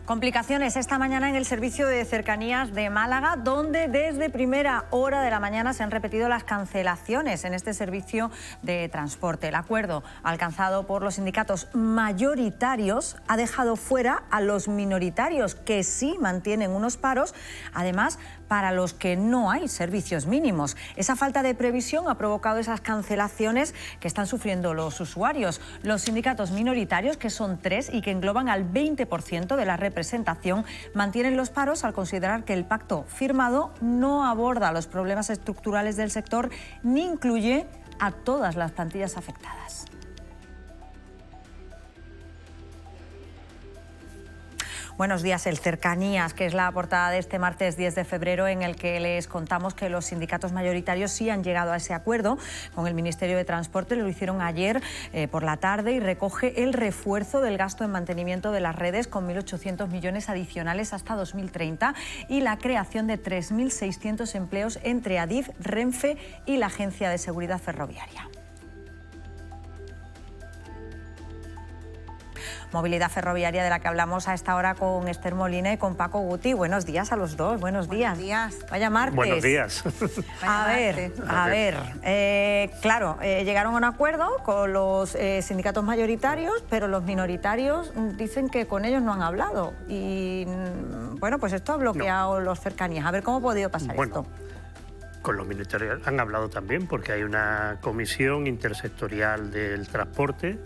Complicaciones esta mañana en el servicio de cercanías de Málaga, donde desde primera hora de la mañana se han repetido las cancelaciones en este servicio de transporte. El acuerdo alcanzado por los sindicatos mayoritarios ha dejado fuera a los minoritarios, que sí mantienen unos paros, además para los que no hay servicios mínimos. Esa falta de previsión ha provocado esas cancelaciones que están sufriendo los usuarios. Los sindicatos minoritarios, que son 3 y que engloban al 20% de la representación, mantienen los paros al considerar que el pacto firmado no aborda los problemas estructurales del sector ni incluye a todas las plantillas afectadas. Buenos días. El Cercanías, que es la portada de este martes 10 de febrero, en el que les contamos que los sindicatos mayoritarios sí han llegado a ese acuerdo con el Ministerio de Transporte. Lo hicieron ayer por la tarde y recoge el refuerzo del gasto en mantenimiento de las redes con 1.800 millones adicionales hasta 2030 y la creación de 3.600 empleos entre Adif, Renfe y la Agencia de Seguridad Ferroviaria. Movilidad ferroviaria, de la que hablamos a esta hora con Esther Molina y con Paco Guti. Buenos días a los dos, buenos días. Buenos días. Vaya martes. Buenos días. A ver, claro, llegaron a un acuerdo con los sindicatos mayoritarios, pero los minoritarios dicen que con ellos no han hablado. Y bueno, pues esto ha bloqueado los Cercanías. A ver, ¿cómo ha podido pasar esto? Con los minoritarios han hablado también, porque hay una comisión intersectorial del transporte,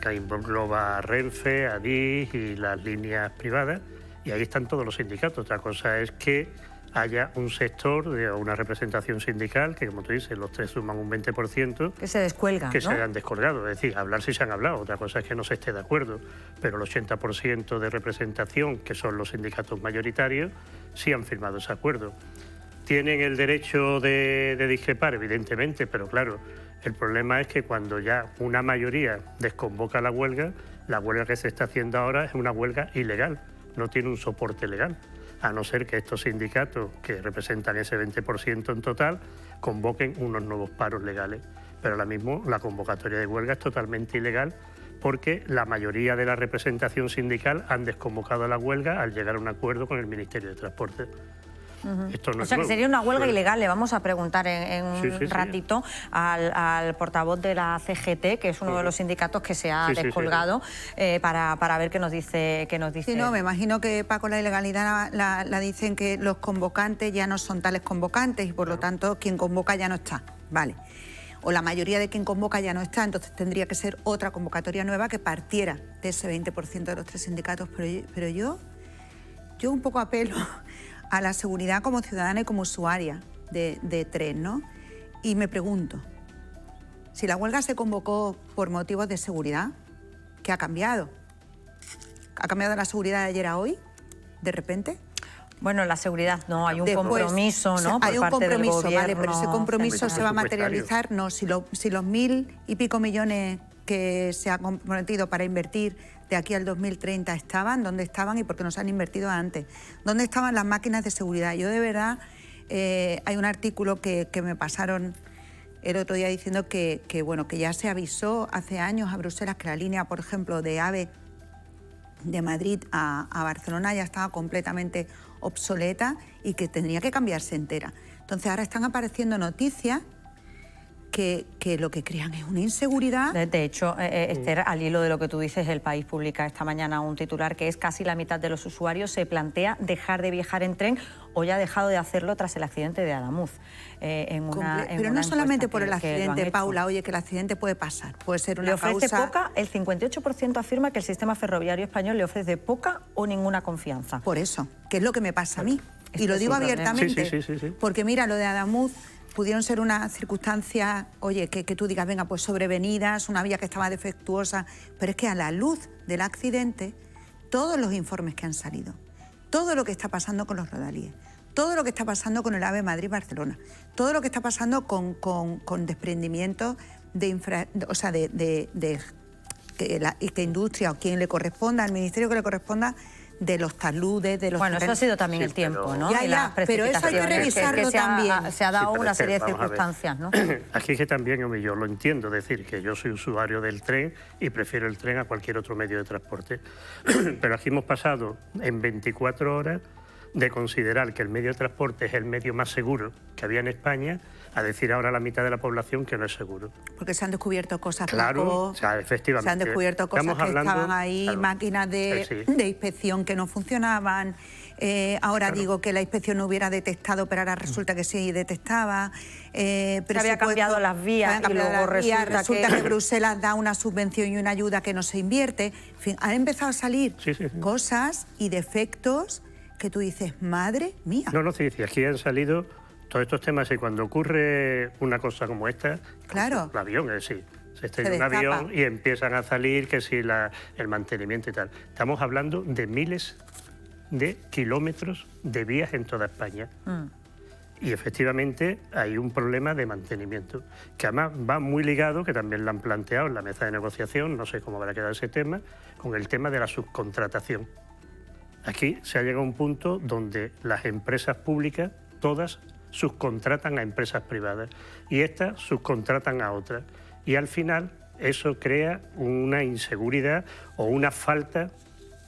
que engloba a Renfe, Adif y las líneas privadas, y ahí están todos los sindicatos. Otra cosa es que haya un sector, una representación sindical, que como tú dices, los 3 suman un 20%. Que se descuelgan, que ¿no? se hayan descolgado. Es decir, hablar sí se han hablado, otra cosa es que no se esté de acuerdo. Pero el 80% de representación, que son los sindicatos mayoritarios, sí han firmado ese acuerdo. Tienen el derecho de discrepar, evidentemente, pero claro, el problema es que cuando ya una mayoría desconvoca la huelga que se está haciendo ahora es una huelga ilegal, no tiene un soporte legal, a no ser que estos sindicatos, que representan ese 20% en total, convoquen unos nuevos paros legales. Pero ahora mismo la convocatoria de huelga es totalmente ilegal porque la mayoría de la representación sindical han desconvocado la huelga al llegar a un acuerdo con el Ministerio de Transporte. Esto no o sea, que sería una huelga ilegal. Le vamos a preguntar en un ratito al portavoz de la CGT, que es uno de los sindicatos que se ha descolgado, para ver qué nos dice. Sí, no, me imagino que, Paco, la ilegalidad la dicen que los convocantes ya no son tales convocantes y por lo tanto quien convoca ya no está. Vale. O la mayoría de quien convoca ya no está, entonces tendría que ser otra convocatoria nueva que partiera de ese 20% de los 3 sindicatos. Pero yo un poco apelo a la seguridad como ciudadana y como usuaria de tren, ¿no? Y me pregunto, si la huelga se convocó por motivos de seguridad, ¿qué ha cambiado? ¿Ha cambiado la seguridad de ayer a hoy, de repente? Bueno, la seguridad no, hay un compromiso, ¿no? Hay un compromiso, vale, pero ese compromiso se va a materializar, no, si los 1.000 y pico millones que se ha comprometido para invertir de aquí al 2030 estaban, ¿dónde estaban y por qué no se han invertido antes? ¿Dónde estaban las máquinas de seguridad? Yo de verdad, hay un artículo que me pasaron el otro día diciendo que ya se avisó hace años a Bruselas que la línea, por ejemplo, de AVE de Madrid a Barcelona ya estaba completamente obsoleta y que tendría que cambiarse entera. Entonces ahora están apareciendo noticias que lo que crean es una inseguridad. De hecho, Esther, al hilo de lo que tú dices, El País publica esta mañana un titular que es: casi la mitad de los usuarios se plantea dejar de viajar en tren o ya ha dejado de hacerlo tras el accidente de Adamuz. Pero no solamente por el accidente, Paula, oye, que el accidente puede pasar, puede ser una causa... Le ofrece poca, el 58% afirma que el sistema ferroviario español le ofrece poca o ninguna confianza. Por eso, que es lo que me pasa a mí, y lo digo abiertamente, porque mira, lo de Adamuz pudieron ser unas circunstancias, oye, que tú digas, venga, pues sobrevenidas, una vía que estaba defectuosa, pero es que a la luz del accidente, todos los informes que han salido, todo lo que está pasando con los rodalíes, todo lo que está pasando con el AVE Madrid-Barcelona, todo lo que está pasando con desprendimientos que industria o quien le corresponda, al ministerio que le corresponda, de los taludes, de los... Bueno, eso ha sido también el tiempo, ¿no? Ya, pero eso hay que revisarlo también. Se ha dado una serie de circunstancias, ¿no? Aquí que también, hombre, yo lo entiendo, es decir, que yo soy usuario del tren y prefiero el tren a cualquier otro medio de transporte. Pero aquí hemos pasado en 24 horas de considerar que el medio de transporte es el medio más seguro que había en España a decir ahora a la mitad de la población que no es seguro. Porque se han descubierto cosas claro, poco, o sea, efectivamente. se han descubierto cosas que estaban ahí, claro, máquinas de inspección que no funcionaban. Ahora digo que la inspección no hubiera detectado, pero ahora resulta que sí detectaba. Se había cambiado las vías y luego resulta que Bruselas da una subvención y una ayuda que no se invierte. En fin, han empezado a salir cosas y defectos que tú dices, madre mía. No, sí, aquí han salido todos estos temas y cuando ocurre una cosa como esta, claro, el avión, es decir, se estrella un avión y empiezan a salir que si el mantenimiento y tal. Estamos hablando de miles de kilómetros de vías en toda España. Y efectivamente hay un problema de mantenimiento, que además va muy ligado, que también lo han planteado en la mesa de negociación, no sé cómo va a quedar ese tema, con el tema de la subcontratación. Aquí se ha llegado a un punto donde las empresas públicas, todas, subcontratan a empresas privadas y estas subcontratan a otras. Y al final eso crea una inseguridad o una falta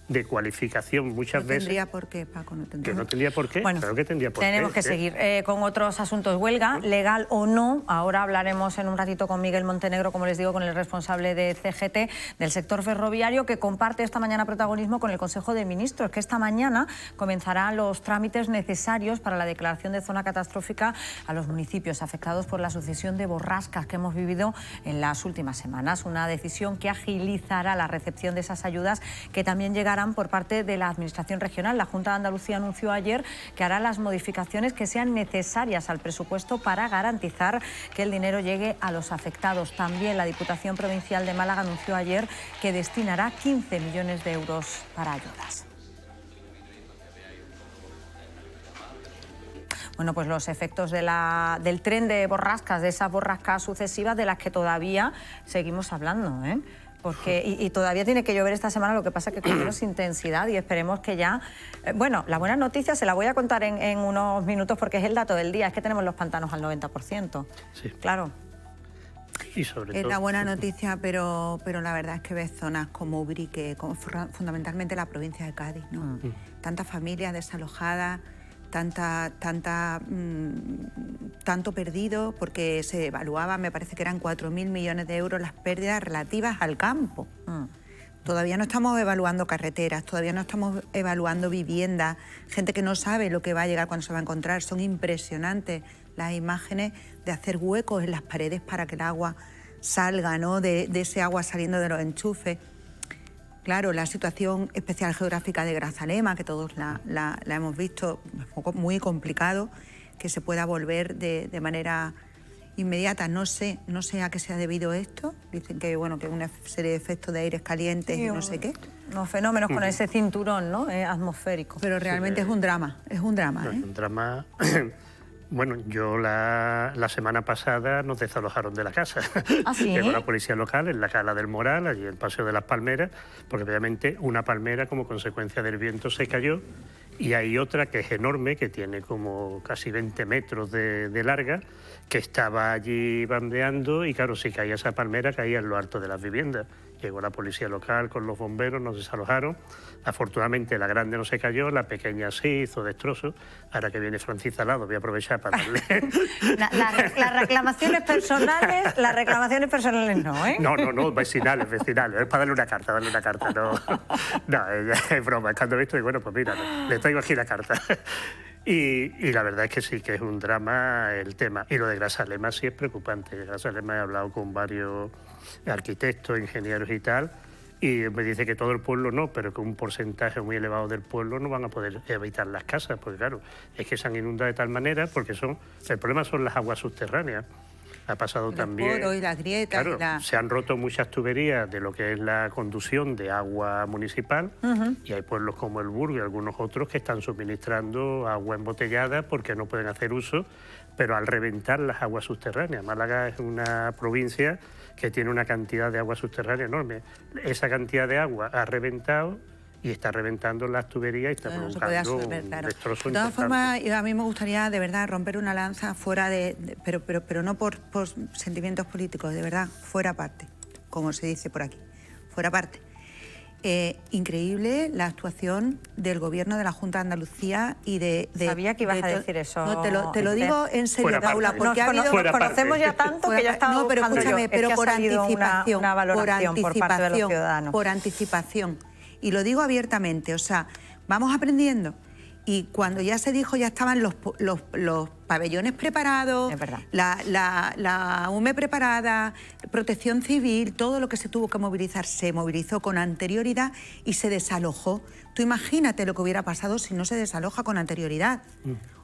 de cualificación muchas veces. No tendría por qué, Paco, no tendría. Que no tendría por qué, bueno, claro que tendría por qué. Tenemos que seguir con otros asuntos. Huelga, legal o no. Ahora hablaremos en un ratito con Miguel Montenegro, como les digo, con el responsable de CGT del sector ferroviario, que comparte esta mañana protagonismo con el Consejo de Ministros, que esta mañana comenzarán los trámites necesarios para la declaración de zona catastrófica a los municipios afectados por la sucesión de borrascas que hemos vivido en las últimas semanas. Una decisión que agilizará la recepción de esas ayudas, que también llegarán por parte de la Administración regional. La Junta de Andalucía anunció ayer que hará las modificaciones que sean necesarias al presupuesto para garantizar que el dinero llegue a los afectados. También la Diputación Provincial de Málaga anunció ayer que destinará 15 millones de euros para ayudas. Bueno, pues los efectos del tren de borrascas, de esas borrascas sucesivas de las que todavía seguimos hablando, ¿eh? Porque, y todavía tiene que llover esta semana, lo que pasa es que con menos intensidad, y esperemos que ya... bueno, la buena noticia se la voy a contar en unos minutos porque es el dato del día, es que tenemos los pantanos al 90%. Sí. Claro. Y sobre todo... Es la buena noticia, pero la verdad es que ves zonas como Ubrique, fundamentalmente la provincia de Cádiz, ¿no? Tantas familias desalojadas, tanto perdido, porque se evaluaba, me parece que eran 4.000 millones de euros las pérdidas relativas al campo. Todavía no estamos evaluando carreteras, todavía no estamos evaluando viviendas, gente que no sabe lo que va a llegar cuando se va a encontrar. Son impresionantes las imágenes de hacer huecos en las paredes para que el agua salga, ¿no? de ese agua saliendo de los enchufes. Claro, la situación especial geográfica de Grazalema, que todos la hemos visto, es muy complicado que se pueda volver de manera inmediata. No sé a qué se ha debido esto. Dicen que, bueno, que una serie de efectos de aires calientes y no sé qué. Unos fenómenos con ese cinturón, ¿no? Atmosférico. Pero realmente es un drama, es un drama. Es un drama... Bueno, yo la semana pasada nos desalojaron de la casa. ¿Ah, sí? Llegó la policía local en la Cala del Moral, allí en el Paseo de las Palmeras, porque obviamente una palmera como consecuencia del viento se cayó y hay otra que es enorme, que tiene como casi 20 metros de larga, que estaba allí bandeando y claro, si caía esa palmera caía en lo alto de las viviendas. Llegó la policía local con los bomberos, nos desalojaron. Afortunadamente la grande no se cayó, la pequeña sí, hizo destrozos. Ahora que viene Francis al lado voy a aprovechar para darle... Las reclamaciones personales no, ¿eh? No, vecinales. Es para darle una carta, No, es broma, es cuando he visto y bueno, pues mira, le traigo aquí la carta. Y la verdad es que sí, que es un drama el tema. Y lo de Grazalema sí es preocupante. Grazalema he hablado con varios arquitectos, ingenieros y tal, y me dice que todo el pueblo no, pero que un porcentaje muy elevado del pueblo no van a poder evitar las casas, porque claro, es que se han inundado de tal manera, porque el problema son las aguas subterráneas. Ha pasado los también... poros y las grietas. Claro, se han roto muchas tuberías de lo que es la conducción de agua municipal y hay pueblos como El Burgo y algunos otros que están suministrando agua embotellada porque no pueden hacer uso, pero al reventar las aguas subterráneas. Málaga es una provincia que tiene una cantidad de agua subterránea enorme. Esa cantidad de agua ha reventado y está reventando las tuberías y está provocando un destrozo de todas importante. formas, a mí me gustaría de verdad romper una lanza fuera pero no por sentimientos políticos, de verdad, fuera parte, como se dice por aquí, fuera parte. Increíble la actuación del Gobierno de la Junta de Andalucía y de... Sabía que ibas a decir eso. No, te lo digo en serio, Paula, porque nos conocemos ya tanto que ya estaba no, pero escúchame, pero por anticipación, una valoración por parte de los ciudadanos. Por anticipación. Y lo digo abiertamente, o sea, vamos aprendiendo. Y cuando ya se dijo, ya estaban los pabellones preparados, la UME preparada, protección civil, todo lo que se tuvo que movilizar se movilizó con anterioridad y se desalojó. Tú imagínate lo que hubiera pasado si no se desaloja con anterioridad.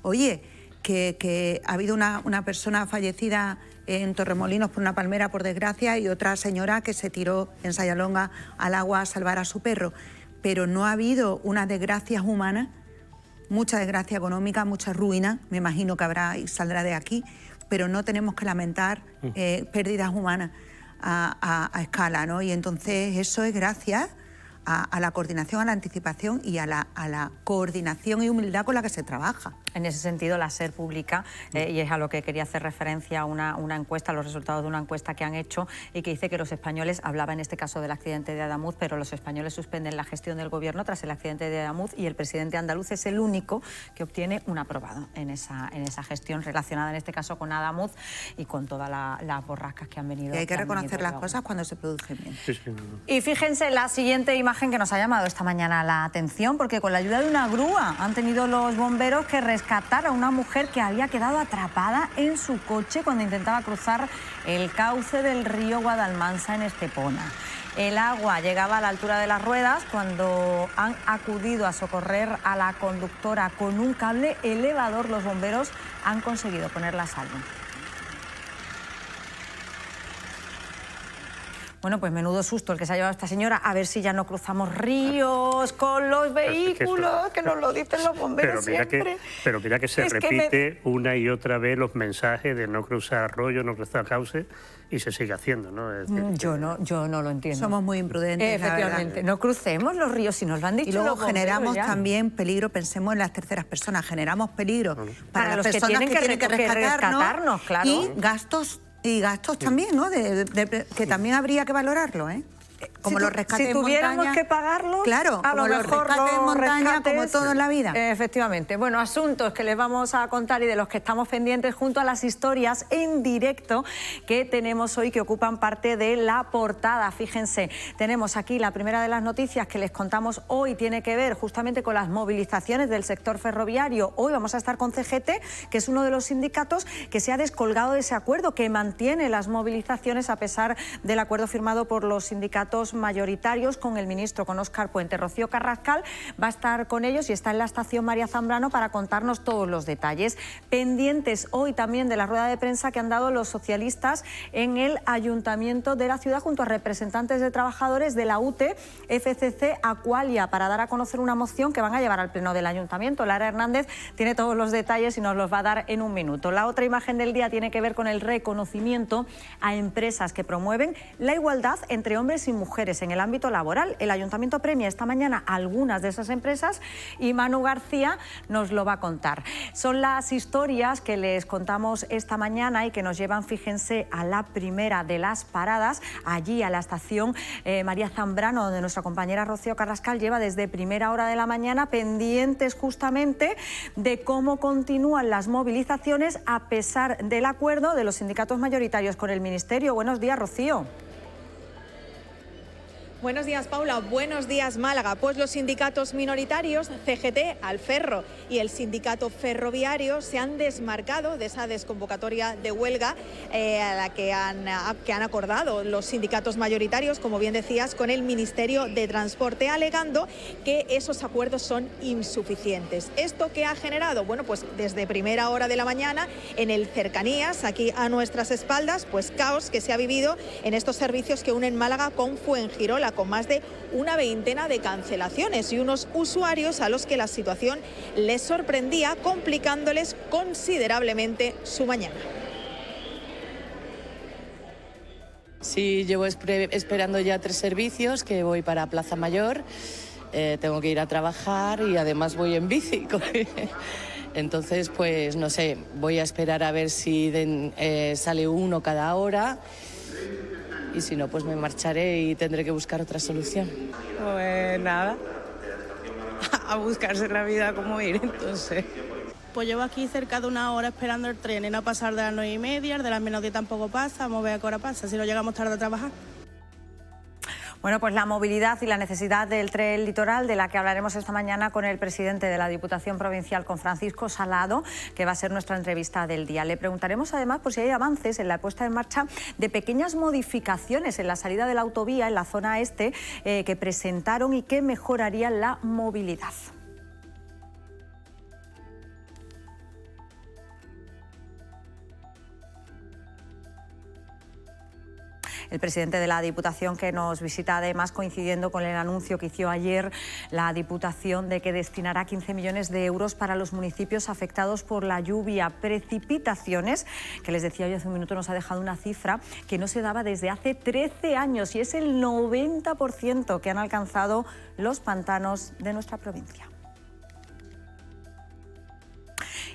Oye, que ha habido una persona fallecida en Torremolinos por una palmera, por desgracia, y otra señora que se tiró en Sayalonga al agua a salvar a su perro. Pero no ha habido unas desgracias humanas, mucha desgracia económica, mucha ruina, me imagino que habrá y saldrá de aquí, pero no tenemos que lamentar pérdidas humanas a escala, ¿no? Y entonces eso es gracias a la coordinación, a la anticipación y a la coordinación y humildad con la que se trabaja. En ese sentido, la SER publica, y es a lo que quería hacer referencia, una encuesta, los resultados de una encuesta que han hecho y que dice que los españoles, hablaba en este caso del accidente de Adamuz, pero los españoles suspenden la gestión del gobierno tras el accidente de Adamuz y el presidente andaluz es el único que obtiene un aprobado en esa gestión relacionada en este caso con Adamuz y con todas las borrascas que han venido. Y hay que reconocer las cosas cuando se producen bien. Y fíjense la siguiente imagen que nos ha llamado esta mañana la atención, porque con la ayuda de una grúa han tenido los bomberos que rescatar a una mujer que había quedado atrapada en su coche cuando intentaba cruzar el cauce del río Guadalmansa en Estepona. El agua llegaba a la altura de las ruedas cuando han acudido a socorrer a la conductora con un cable elevador. Los bomberos han conseguido ponerla a salvo. Bueno, pues menudo susto el que se ha llevado esta señora. A ver si ya no cruzamos ríos con los vehículos, que nos lo dicen los bomberos siempre. Pero mira que se repite una y otra vez los mensajes de no cruzar arroyo, no cruzar cauce, y se sigue haciendo, ¿no? Es decir, yo no lo entiendo. Somos muy imprudentes, efectivamente. No crucemos los ríos, si nos lo han dicho. Y luego los generamos también peligro, pensemos en las terceras personas, generamos peligro para las los personas que tienen que rescatarnos, claro. Y gastos también, ¿no? Que también habría que valorarlo, ¿eh? Como los rescates en montaña. Si tuviéramos que pagarlos, claro, a lo mejor los rescates en montaña, como todo en la vida. Efectivamente. Bueno, asuntos que les vamos a contar y de los que estamos pendientes junto a las historias en directo que tenemos hoy que ocupan parte de la portada. Fíjense, tenemos aquí la primera de las noticias que les contamos hoy, tiene que ver justamente con las movilizaciones del sector ferroviario. Hoy vamos a estar con CGT, que es uno de los sindicatos que se ha descolgado de ese acuerdo, que mantiene las movilizaciones a pesar del acuerdo firmado por los sindicatos mayoritarios con el ministro, con Óscar Puente. Rocío Carrascal va a estar con ellos y está en la estación María Zambrano para contarnos todos los detalles. Pendientes hoy también de la rueda de prensa que han dado los socialistas en el Ayuntamiento de la ciudad junto a representantes de trabajadores de la UTE, FCC, Aqualia, para dar a conocer una moción que van a llevar al pleno del Ayuntamiento. Lara Hernández tiene todos los detalles y nos los va a dar en un minuto. La otra imagen del día tiene que ver con el reconocimiento a empresas que promueven la igualdad entre hombres y mujeres en el ámbito laboral. El Ayuntamiento premia esta mañana algunas de esas empresas y Manu García nos lo va a contar. Son las historias que les contamos esta mañana y que nos llevan, fíjense, a la primera de las paradas, allí a la estación María Zambrano, donde nuestra compañera Rocío Carrascal lleva desde primera hora de la mañana pendientes justamente de cómo continúan las movilizaciones a pesar del acuerdo de los sindicatos mayoritarios con el Ministerio. Buenos días, Rocío. Buenos días, Paula. Buenos días, Málaga. Pues los sindicatos minoritarios, CGT, Alferro y el sindicato ferroviario se han desmarcado de esa desconvocatoria de huelga a la que han acordado los sindicatos mayoritarios, como bien decías, con el Ministerio de Transporte, alegando que esos acuerdos son insuficientes. ¿Esto qué ha generado? Bueno, pues desde primera hora de la mañana en el Cercanías, aquí a nuestras espaldas, pues caos que se ha vivido en estos servicios que unen Málaga con Fuengirola, con más de una veintena de cancelaciones y unos usuarios a los que la situación les sorprendía, complicándoles considerablemente su mañana. Sí, llevo esperando ya 3 servicios, que voy para Plaza Mayor, tengo que ir a trabajar y además voy en bici. Entonces, pues no sé, voy a esperar a ver si sale uno cada hora y si no, pues me marcharé y tendré que buscar otra solución. Pues nada, a buscarse la vida como ir, entonces. Pues llevo aquí cerca de una hora esperando el tren, y no pasar de las 9:30, el de las menos 10 tampoco pasa, vamos a ver a qué hora pasa, si no llegamos tarde a trabajar. Bueno, pues la movilidad y la necesidad del tren litoral, de la que hablaremos esta mañana con el presidente de la Diputación Provincial, con Francisco Salado, que va a ser nuestra entrevista del día. Le preguntaremos además por si hay avances en la puesta en marcha de pequeñas modificaciones en la salida de la autovía en la zona este que presentaron y que mejorarían la movilidad. El presidente de la Diputación, que nos visita además coincidiendo con el anuncio que hizo ayer la Diputación de que destinará 15 millones de euros para los municipios afectados por la lluvia. Precipitaciones, que les decía yo hace un minuto, nos ha dejado una cifra que no se daba desde hace 13 años y es el 90% que han alcanzado los pantanos de nuestra provincia.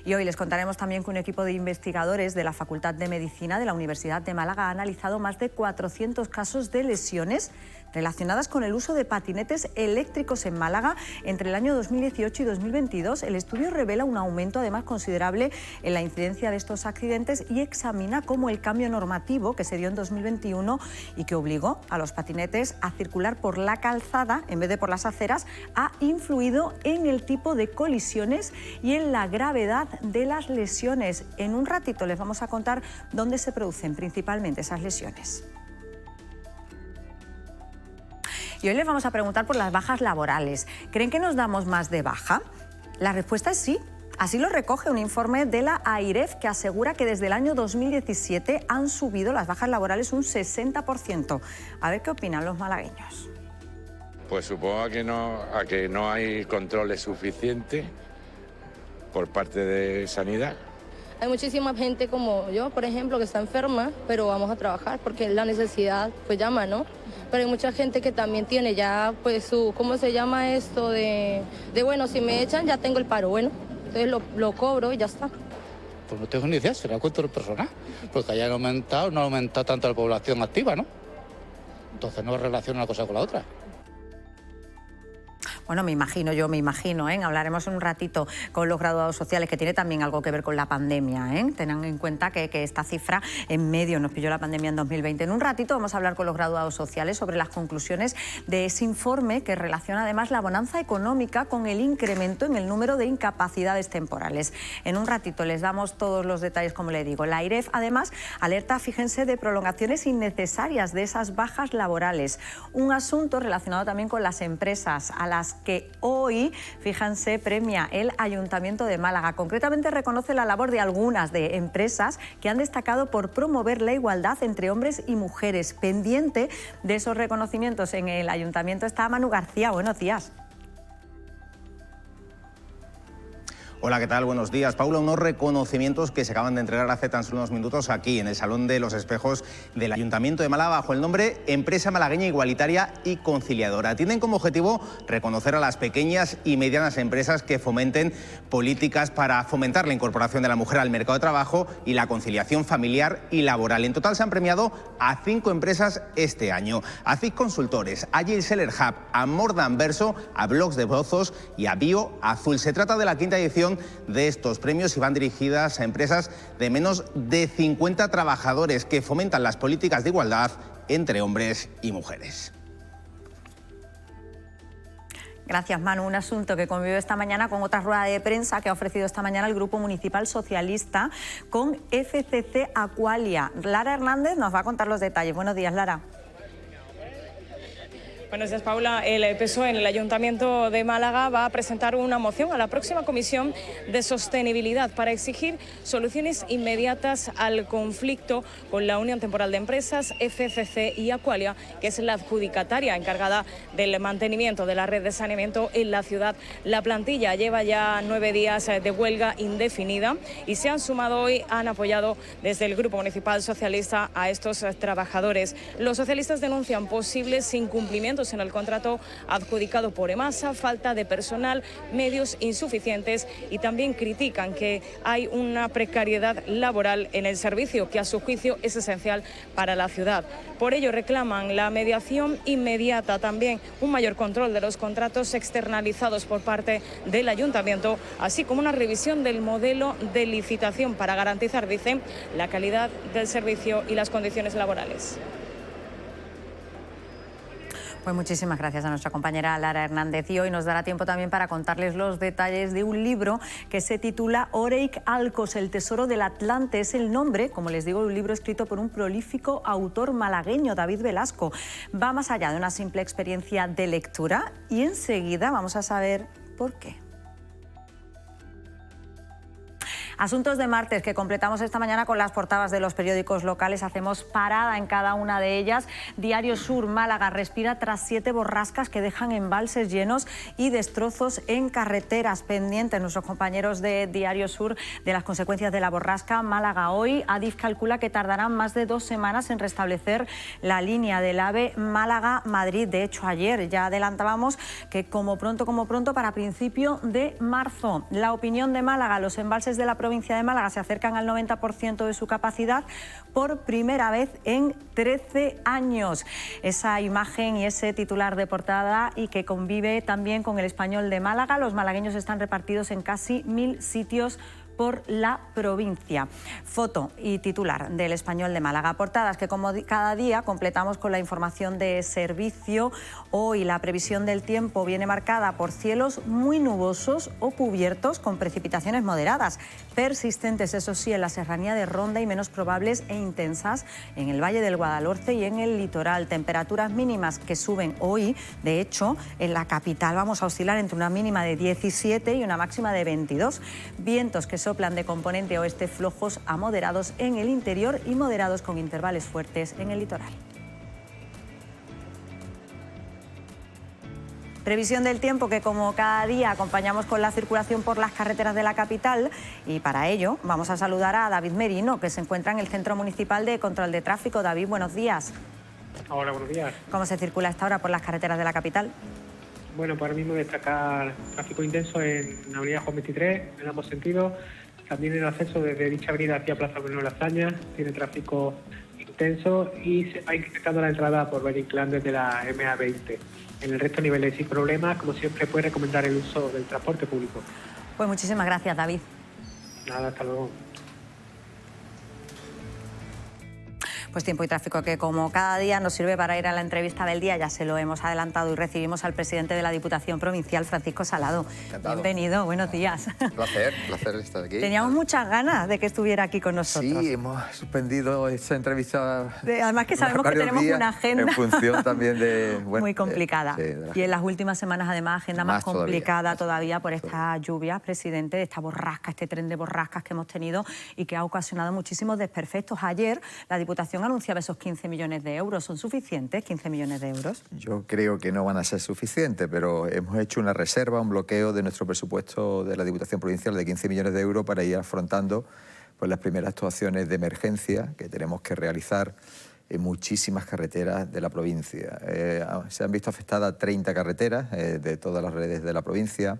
Y hoy les contaremos también que un equipo de investigadores de la Facultad de Medicina de la Universidad de Málaga ha analizado más de 400 casos de lesiones relacionadas con el uso de patinetes eléctricos en Málaga entre el año 2018 y 2022. El estudio revela un aumento además considerable en la incidencia de estos accidentes y examina cómo el cambio normativo que se dio en 2021 y que obligó a los patinetes a circular por la calzada en vez de por las aceras ha influido en el tipo de colisiones y en la gravedad de las lesiones. En un ratito les vamos a contar dónde se producen principalmente esas lesiones. Y hoy les vamos a preguntar por las bajas laborales. ¿Creen que nos damos más de baja? La respuesta es sí. Así lo recoge un informe de la AIREF que asegura que desde el año 2017 han subido las bajas laborales un 60%. A ver qué opinan los malagueños. Pues supongo a que no hay controles suficientes por parte de Sanidad. Hay muchísima gente como yo, por ejemplo, que está enferma, pero vamos a trabajar porque la necesidad pues llama, ¿no? Pero hay mucha gente que también tiene ya pues su, ¿cómo se llama esto? De bueno, si me echan ya tengo el paro, bueno, entonces lo cobro y ya está. Pues no tengo ni idea, será cuento personal, porque hayan aumentado, no ha aumentado tanto la población activa, ¿no? Entonces no relaciona una cosa con la otra. Bueno, me imagino, ¿eh? Hablaremos en un ratito con los graduados sociales, que tiene también algo que ver con la pandemia, ¿eh? Tengan en cuenta que esta cifra en medio nos pilló la pandemia en 2020. En un ratito vamos a hablar con los graduados sociales sobre las conclusiones de ese informe que relaciona además la bonanza económica con el incremento en el número de incapacidades temporales. En un ratito les damos todos los detalles, como le digo. La AIREF además alerta, fíjense, de prolongaciones innecesarias de esas bajas laborales. Un asunto relacionado también con las empresas, a las que hoy, fíjense, premia el Ayuntamiento de Málaga. Concretamente reconoce la labor de algunas de empresas que han destacado por promover la igualdad entre hombres y mujeres. Pendiente de esos reconocimientos en el Ayuntamiento está Manu García. Buenos días. Hola, ¿qué tal? Buenos días. Paula, unos reconocimientos que se acaban de entregar hace tan solo unos minutos aquí en el Salón de los Espejos del Ayuntamiento de Málaga bajo el nombre Empresa Malagueña Igualitaria y Conciliadora. Tienen como objetivo reconocer a las pequeñas y medianas empresas que fomenten políticas para fomentar la incorporación de la mujer al mercado de trabajo y la conciliación familiar y laboral. En total se han premiado a 5 empresas este año: a CIC Consultores, a Agile Seller Hub, a Mordan Verso, a Blogs de Bozos y a Bio Azul. Se trata de la 5ª edición de estos premios y van dirigidas a empresas de menos de 50 trabajadores que fomentan las políticas de igualdad entre hombres y mujeres. Gracias, Manu. Un asunto que convive esta mañana con otra rueda de prensa que ha ofrecido esta mañana el Grupo Municipal Socialista con FCC Aqualia. Lara Hernández nos va a contar los detalles. Buenos días, Lara. Buenos días, Paula. El PSOE en el Ayuntamiento de Málaga va a presentar una moción a la próxima Comisión de Sostenibilidad para exigir soluciones inmediatas al conflicto con la Unión Temporal de Empresas, FCC y Aqualia, que es la adjudicataria encargada del mantenimiento de la red de saneamiento en la ciudad. La plantilla lleva ya 9 días de huelga indefinida y se han sumado hoy, han apoyado desde el Grupo Municipal Socialista a estos trabajadores. Los socialistas denuncian posibles incumplimientos incumplimientos en el contrato adjudicado por EMASA, falta de personal, medios insuficientes, y también critican que hay una precariedad laboral en el servicio, que a su juicio es esencial para la ciudad. Por ello reclaman la mediación inmediata, también un mayor control de los contratos externalizados por parte del Ayuntamiento, así como una revisión del modelo de licitación para garantizar, dicen, la calidad del servicio y las condiciones laborales. Pues muchísimas gracias a nuestra compañera Lara Hernández, y hoy nos dará tiempo también para contarles los detalles de un libro que se titula Oreik Alkos, el tesoro del Atlante. Es el nombre, como les digo, de un libro escrito por un prolífico autor malagueño, David Velasco. Va más allá de una simple experiencia de lectura y enseguida vamos a saber por qué. Asuntos de martes que completamos esta mañana con las portadas de los periódicos locales. Hacemos parada en cada una de ellas. Diario Sur, Málaga respira tras 7 borrascas que dejan embalses llenos y destrozos en carreteras. Pendientes nuestros compañeros de Diario Sur de las consecuencias de la borrasca. Málaga hoy, Adif calcula que tardarán más de 2 semanas en restablecer la línea del AVE Málaga-Madrid. De hecho, ayer ya adelantábamos que como pronto, para principio de marzo. La Opinión de Málaga, los embalses de la provincia de Málaga se acercan al 90% de su capacidad por primera vez en 13 años. Esa imagen y ese titular de portada, y que convive también con El Español de Málaga. Los malagueños están repartidos en casi 1000 sitios por la provincia. Foto y titular del Español de Málaga. Portadas que, como cada día, completamos con la información de servicio. Hoy la previsión del tiempo viene marcada por cielos muy nubosos o cubiertos con precipitaciones moderadas, persistentes, eso sí, en la serranía de Ronda y menos probables e intensas en el Valle del Guadalhorce y en el litoral. Temperaturas mínimas que suben hoy. De hecho, en la capital vamos a oscilar entre una mínima de 17 y una máxima de 22. Vientos que soplan de componente oeste flojos a moderados en el interior y moderados con intervalos fuertes en el litoral. Previsión del tiempo que, como cada día, acompañamos con la circulación por las carreteras de la capital, y para ello vamos a saludar a David Merino, que se encuentra en el Centro Municipal de Control de Tráfico. David, buenos días. Hola, buenos días. ¿Cómo se circula a esta hora por las carreteras de la capital? Bueno, pues ahora mismo destacar tráfico intenso en la avenida Juan 23, en ambos sentidos. También el acceso desde dicha avenida hacia Plaza Bruno Lasaña tiene tráfico intenso, y se va incrementando la entrada por Valle Inclán desde la MA20. En el resto de niveles sin problemas, como siempre, puede recomendar el uso del transporte público. Pues muchísimas gracias, David. Nada, hasta luego. Pues tiempo y tráfico que, como cada día, nos sirve para ir a la entrevista del día. Ya se lo hemos adelantado, y recibimos al presidente de la Diputación Provincial, Francisco Salado. Encantado. Bienvenido, buenos días. Placer estar aquí. Teníamos muchas ganas de que estuviera aquí con nosotros. Sí, hemos suspendido esta entrevista. Además que sabemos que tenemos una agenda en función también de, muy complicada. Y en las últimas semanas, además, agenda más complicada todavía por esta lluvia, presidente, de esta borrasca, este tren de borrascas que hemos tenido y que ha ocasionado muchísimos desperfectos. Ayer la Diputación anunciaba esos 15 millones de euros. ¿Son suficientes 15 millones de euros? Yo creo que no van a ser suficientes, pero hemos hecho una reserva, un bloqueo de nuestro presupuesto de la Diputación Provincial de 15 millones de euros para ir afrontando pues, las primeras actuaciones de emergencia que tenemos que realizar en muchísimas carreteras de la provincia. Se han visto afectadas 30 carreteras de todas las redes de la provincia.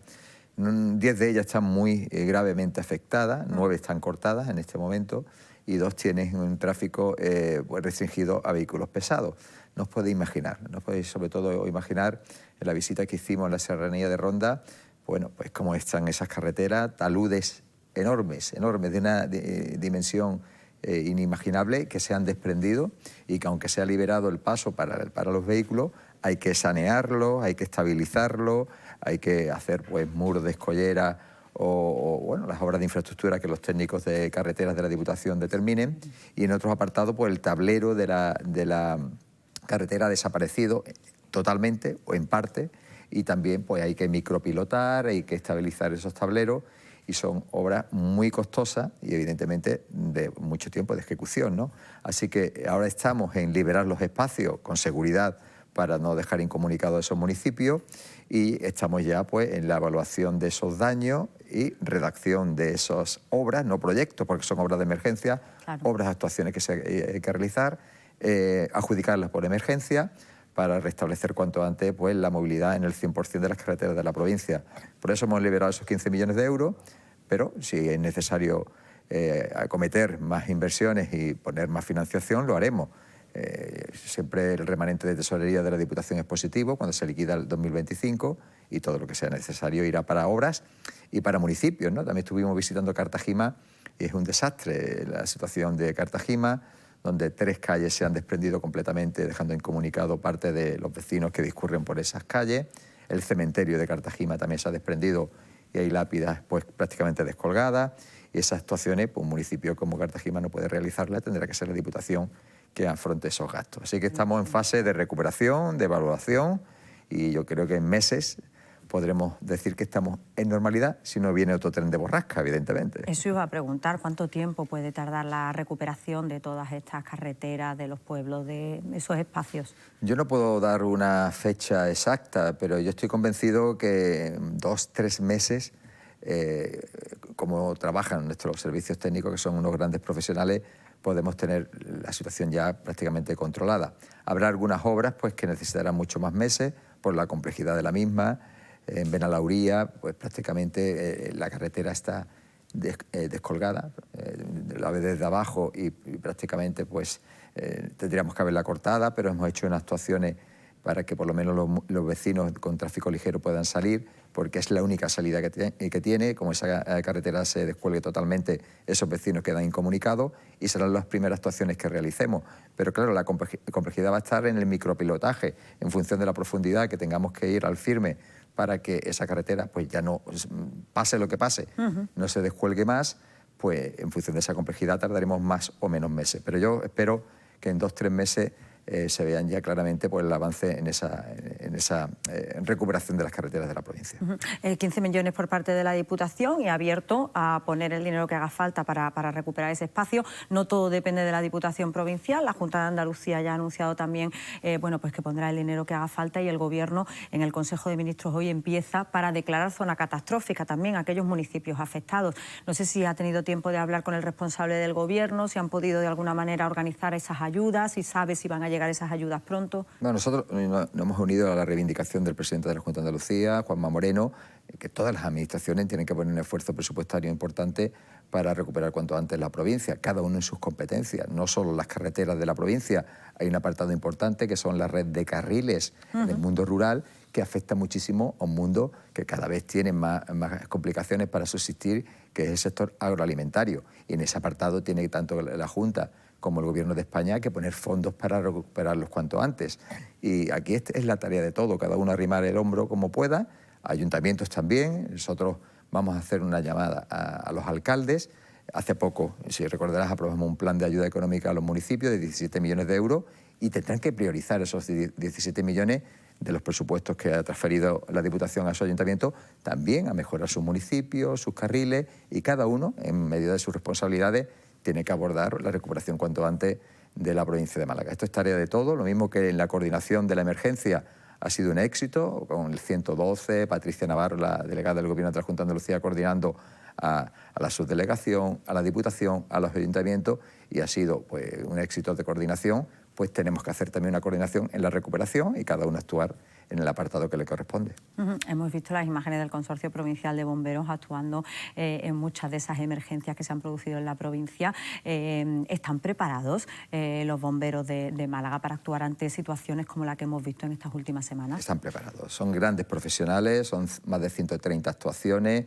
10 de ellas están muy gravemente afectadas, 9 están cortadas en este momento, y 2 tienen un tráfico pues restringido a vehículos pesados. No os podéis imaginar, no os podéis sobre todo imaginar en la visita que hicimos en la serranía de Ronda, bueno, pues cómo están esas carreteras, taludes enormes, de una dimensión inimaginable, que se han desprendido, y que aunque se ha liberado el paso para los vehículos, hay que sanearlo, hay que estabilizarlo, hay que hacer pues muros de escollera o bueno, las obras de infraestructura que los técnicos de carreteras de la Diputación determinen. Y en otros apartados, pues el tablero de la carretera ha desaparecido totalmente o en parte, y también pues hay que micropilotar, hay que estabilizar esos tableros, y son obras muy costosas y evidentemente de mucho tiempo de ejecución, ¿no? Así que ahora estamos en liberar los espacios con seguridad para no dejar incomunicados esos municipios, y estamos ya pues en la evaluación de esos daños y redacción de esas obras, no proyectos porque son obras de emergencia, claro, obras, actuaciones que hay que realizar, adjudicarlas por emergencia, para restablecer cuanto antes pues, la movilidad en el 100% de las carreteras de la provincia. Por eso hemos liberado esos 15 millones de euros, pero si es necesario acometer más inversiones y poner más financiación, lo haremos. Siempre el remanente de tesorería de la Diputación es positivo cuando se liquida el 2025 y todo lo que sea necesario irá para obras y para municipios, ¿no? También estuvimos visitando Cartagima y es un desastre la situación de Cartagima, donde 3 calles se han desprendido completamente, dejando incomunicado parte de los vecinos que discurren por esas calles. El cementerio de Cartagima también se ha desprendido y hay lápidas pues, prácticamente descolgadas. Y esas actuaciones, pues, un municipio como Cartagima no puede realizarlas, tendrá que ser la Diputación que afronte esos gastos. Así que estamos en fase de recuperación, de evaluación, y yo creo que en meses podremos decir que estamos en normalidad si no viene otro tren de borrasca, evidentemente. Eso iba a preguntar, ¿cuánto tiempo puede tardar la recuperación de todas estas carreteras, de los pueblos, de esos espacios? Yo no puedo dar una fecha exacta, pero yo estoy convencido que en 2-3 meses, como trabajan nuestros servicios técnicos, que son unos grandes profesionales, podemos tener la situación ya prácticamente controlada. Habrá algunas obras pues, que necesitarán mucho más meses por la complejidad de la misma. En Benalauría, pues prácticamente la carretera está descolgada, la ve desde abajo y prácticamente pues tendríamos que haberla cortada, pero hemos hecho unas actuaciones para que por lo menos los vecinos con tráfico ligero puedan salir, porque es la única salida que tiene. Como esa carretera se descuelgue totalmente, esos vecinos quedan incomunicados y serán las primeras actuaciones que realicemos. Pero claro, la complejidad va a estar en el micropilotaje, en función de la profundidad que tengamos que ir al firme para que esa carretera pues ya no, pase lo que pase, no se descuelgue más, pues en función de esa complejidad tardaremos más o menos meses. Pero yo espero que en 2-3 meses se vean ya claramente pues, el avance en esa recuperación de las carreteras de la provincia. 15 millones por parte de la Diputación y abierto a poner el dinero que haga falta para recuperar ese espacio. No todo depende de la Diputación provincial. La Junta de Andalucía ya ha anunciado también bueno, pues que pondrá el dinero que haga falta y el Gobierno en el Consejo de Ministros hoy empieza para declarar zona catastrófica también a aquellos municipios afectados. No sé si ha tenido tiempo de hablar con el responsable del Gobierno, si han podido de alguna manera organizar esas ayudas, si sabe si van a llegar esas ayudas pronto. Bueno, nosotros nos hemos unido a la reivindicación del presidente de la Junta de Andalucía, Juanma Moreno, que todas las administraciones tienen que poner un esfuerzo presupuestario importante para recuperar cuanto antes la provincia, cada uno en sus competencias, no solo las carreteras de la provincia. Hay un apartado importante que son la red de carriles en el mundo rural, que afecta muchísimo a un mundo que cada vez tiene más complicaciones para subsistir, que es el sector agroalimentario. Y en ese apartado tiene tanto la Junta como el Gobierno de España que poner fondos para recuperarlos cuanto antes. Y aquí es la tarea de todo, cada uno arrimar el hombro como pueda, ayuntamientos también. Nosotros vamos a hacer una llamada a los alcaldes. Hace poco, si recordarás, aprobamos un plan de ayuda económica a los municipios de 17 millones de euros y tendrán que priorizar esos 17 millones de los presupuestos que ha transferido la Diputación a su ayuntamiento, también a mejorar sus municipios, sus carriles, y cada uno, en medida de sus responsabilidades, tiene que abordar la recuperación cuanto antes de la provincia de Málaga. Esto es tarea de todos, lo mismo que en la coordinación de la emergencia ha sido un éxito, con el 112, Patricia Navarro, la delegada del Gobierno de la Junta de Andalucía, coordinando a la subdelegación, a la Diputación, a los ayuntamientos, y ha sido pues, un éxito de coordinación. Pues tenemos que hacer también una coordinación en la recuperación y cada uno actuar en el apartado que le corresponde. Hemos visto las imágenes del Consorcio Provincial de Bomberos actuando en muchas de esas emergencias que se han producido en la provincia. ¿Están preparados los bomberos de Málaga para actuar ante situaciones como la que hemos visto en estas últimas semanas? Están preparados, son grandes profesionales, son más de 130 actuaciones.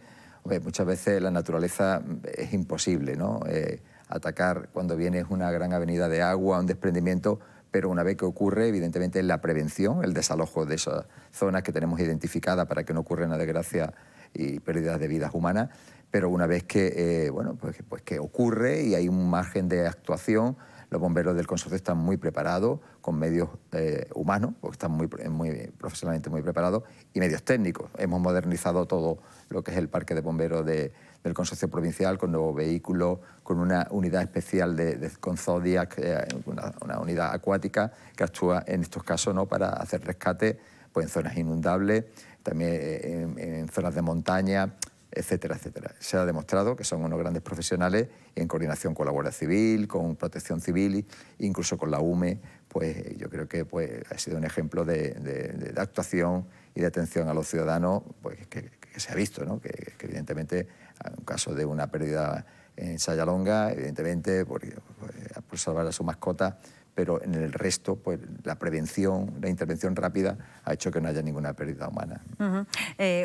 Muchas veces la naturaleza es imposible, ¿no? Atacar cuando viene una gran avenida de agua, un desprendimiento, pero una vez que ocurre, evidentemente, la prevención, el desalojo de esas zonas que tenemos identificadas para que no ocurra una desgracia y pérdidas de vidas humanas, pero una vez que, pues que ocurre y hay un margen de actuación, los bomberos del consorcio están muy preparados, con medios humanos, porque están muy profesionalmente muy preparados, y medios técnicos. Hemos modernizado todo lo que es el parque de bomberos del consorcio provincial, con nuevos vehículos, con una unidad especial con Zodiac, una unidad acuática que actúa en estos casos, ¿no?, para hacer rescate pues, en zonas inundables, también en zonas de montaña, etcétera, etcétera. Se ha demostrado que son unos grandes profesionales en coordinación con la Guardia Civil, con Protección Civil, incluso con la UME, pues yo creo que pues, ha sido un ejemplo de actuación y de atención a los ciudadanos pues, que se ha visto, ¿no? que evidentemente, en un caso de una pérdida en Sayalonga, evidentemente por salvar a su mascota, pero en el resto, pues la prevención, la intervención rápida ha hecho que no haya ninguna pérdida humana.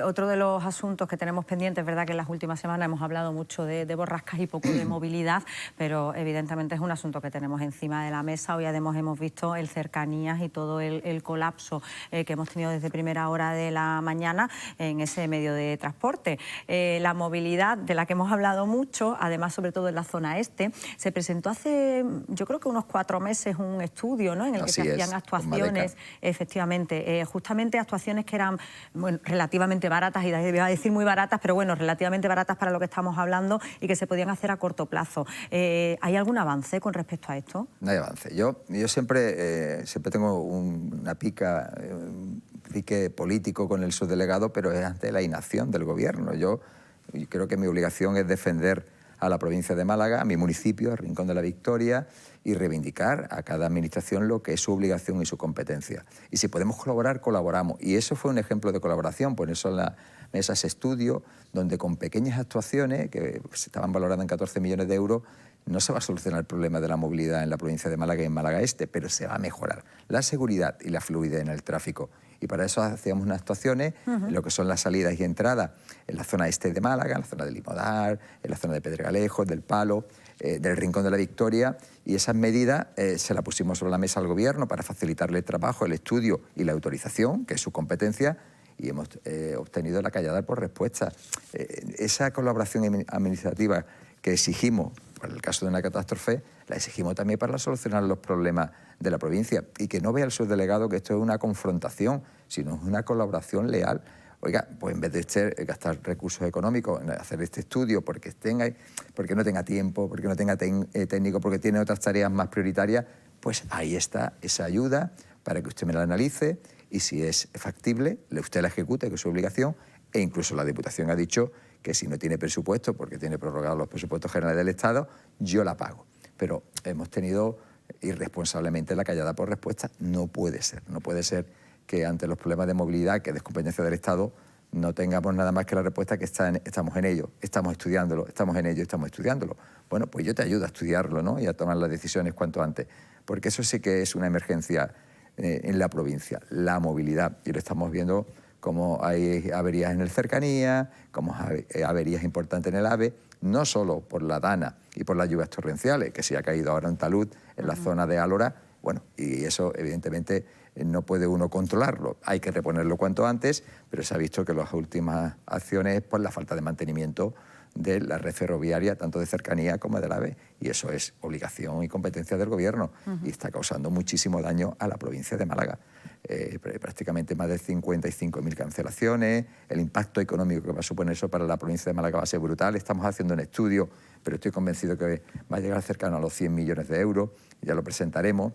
Otro de los asuntos que tenemos pendientes, es verdad que en las últimas semanas hemos hablado mucho de borrascas y poco de movilidad, pero evidentemente es un asunto que tenemos encima de la mesa. Hoy además hemos visto el cercanías y todo el colapso que hemos tenido desde primera hora de la mañana en ese medio de transporte. La movilidad, de la que hemos hablado mucho, además sobre todo en la zona este, se presentó hace, yo creo que unos 4 meses, un estudio, ¿no?, en el que se hacían actuaciones, efectivamente, justamente actuaciones que eran relativamente baratas, y iba a decir muy baratas, pero bueno, relativamente baratas para lo que estamos hablando y que se podían hacer a corto plazo. ¿Hay algún avance con respecto a esto? No hay avance. Yo siempre tengo un pique político con el subdelegado, pero es ante la inacción del Gobierno. Yo creo que mi obligación es defender a la provincia de Málaga, a mi municipio, a Rincón de la Victoria, y reivindicar a cada administración lo que es su obligación y su competencia. Y si podemos colaborar, colaboramos. Y eso fue un ejemplo de colaboración, por eso en la mesa ese estudio, donde con pequeñas actuaciones, que se estaban valorando en 14 millones de euros, no se va a solucionar el problema de la movilidad en la provincia de Málaga y en Málaga Este, pero se va a mejorar la seguridad y la fluidez en el tráfico. Y para eso hacíamos unas actuaciones en lo que son las salidas y entradas en la zona este de Málaga, en la zona de Limodar, en la zona de Pedregalejo, del Palo, del Rincón de la Victoria, y esas medidas se las pusimos sobre la mesa al Gobierno para facilitarle el trabajo, el estudio y la autorización, que es su competencia, y hemos obtenido la callada por respuesta. Esa colaboración administrativa que exigimos por el caso de una catástrofe, la exigimos también para solucionar los problemas de la provincia, y que no vea el subdelegado que esto es una confrontación, sino es una colaboración leal. Oiga, pues en vez de gastar recursos económicos en hacer este estudio porque no tenga tiempo, porque no tenga técnico, porque tiene otras tareas más prioritarias, pues ahí está esa ayuda para que usted me la analice y si es factible, usted la ejecute, que es su obligación, e incluso la Diputación ha dicho que si no tiene presupuesto, porque tiene prorrogados los presupuestos generales del Estado, yo la pago. Pero hemos tenido irresponsablemente la callada por respuesta. No puede ser que ante los problemas de movilidad, que es competencia del Estado, no tengamos nada más que la respuesta que estamos en ello, estamos estudiándolo, estamos en ello, estamos estudiándolo. Bueno, pues yo te ayudo a estudiarlo, ¿no?, y a tomar las decisiones cuanto antes, porque eso sí que es una emergencia en la provincia, la movilidad, y lo estamos viendo como hay averías en el Cercanías, como hay averías importantes en el AVE, no solo por la dana y por las lluvias torrenciales, que se ha caído ahora un talud en la zona de Álora, bueno, y eso evidentemente no puede uno controlarlo, hay que reponerlo cuanto antes, pero se ha visto que las últimas acciones es por la falta de mantenimiento de la red ferroviaria, tanto de Cercanía como del AVE, y eso es obligación y competencia del Gobierno, y está causando muchísimo daño a la provincia de Málaga. Prácticamente más de 55.000 cancelaciones, el impacto económico que va a suponer eso para la provincia de Málaga va a ser brutal. Estamos haciendo un estudio, pero estoy convencido que va a llegar cercano a los 100 millones de euros, ya lo presentaremos.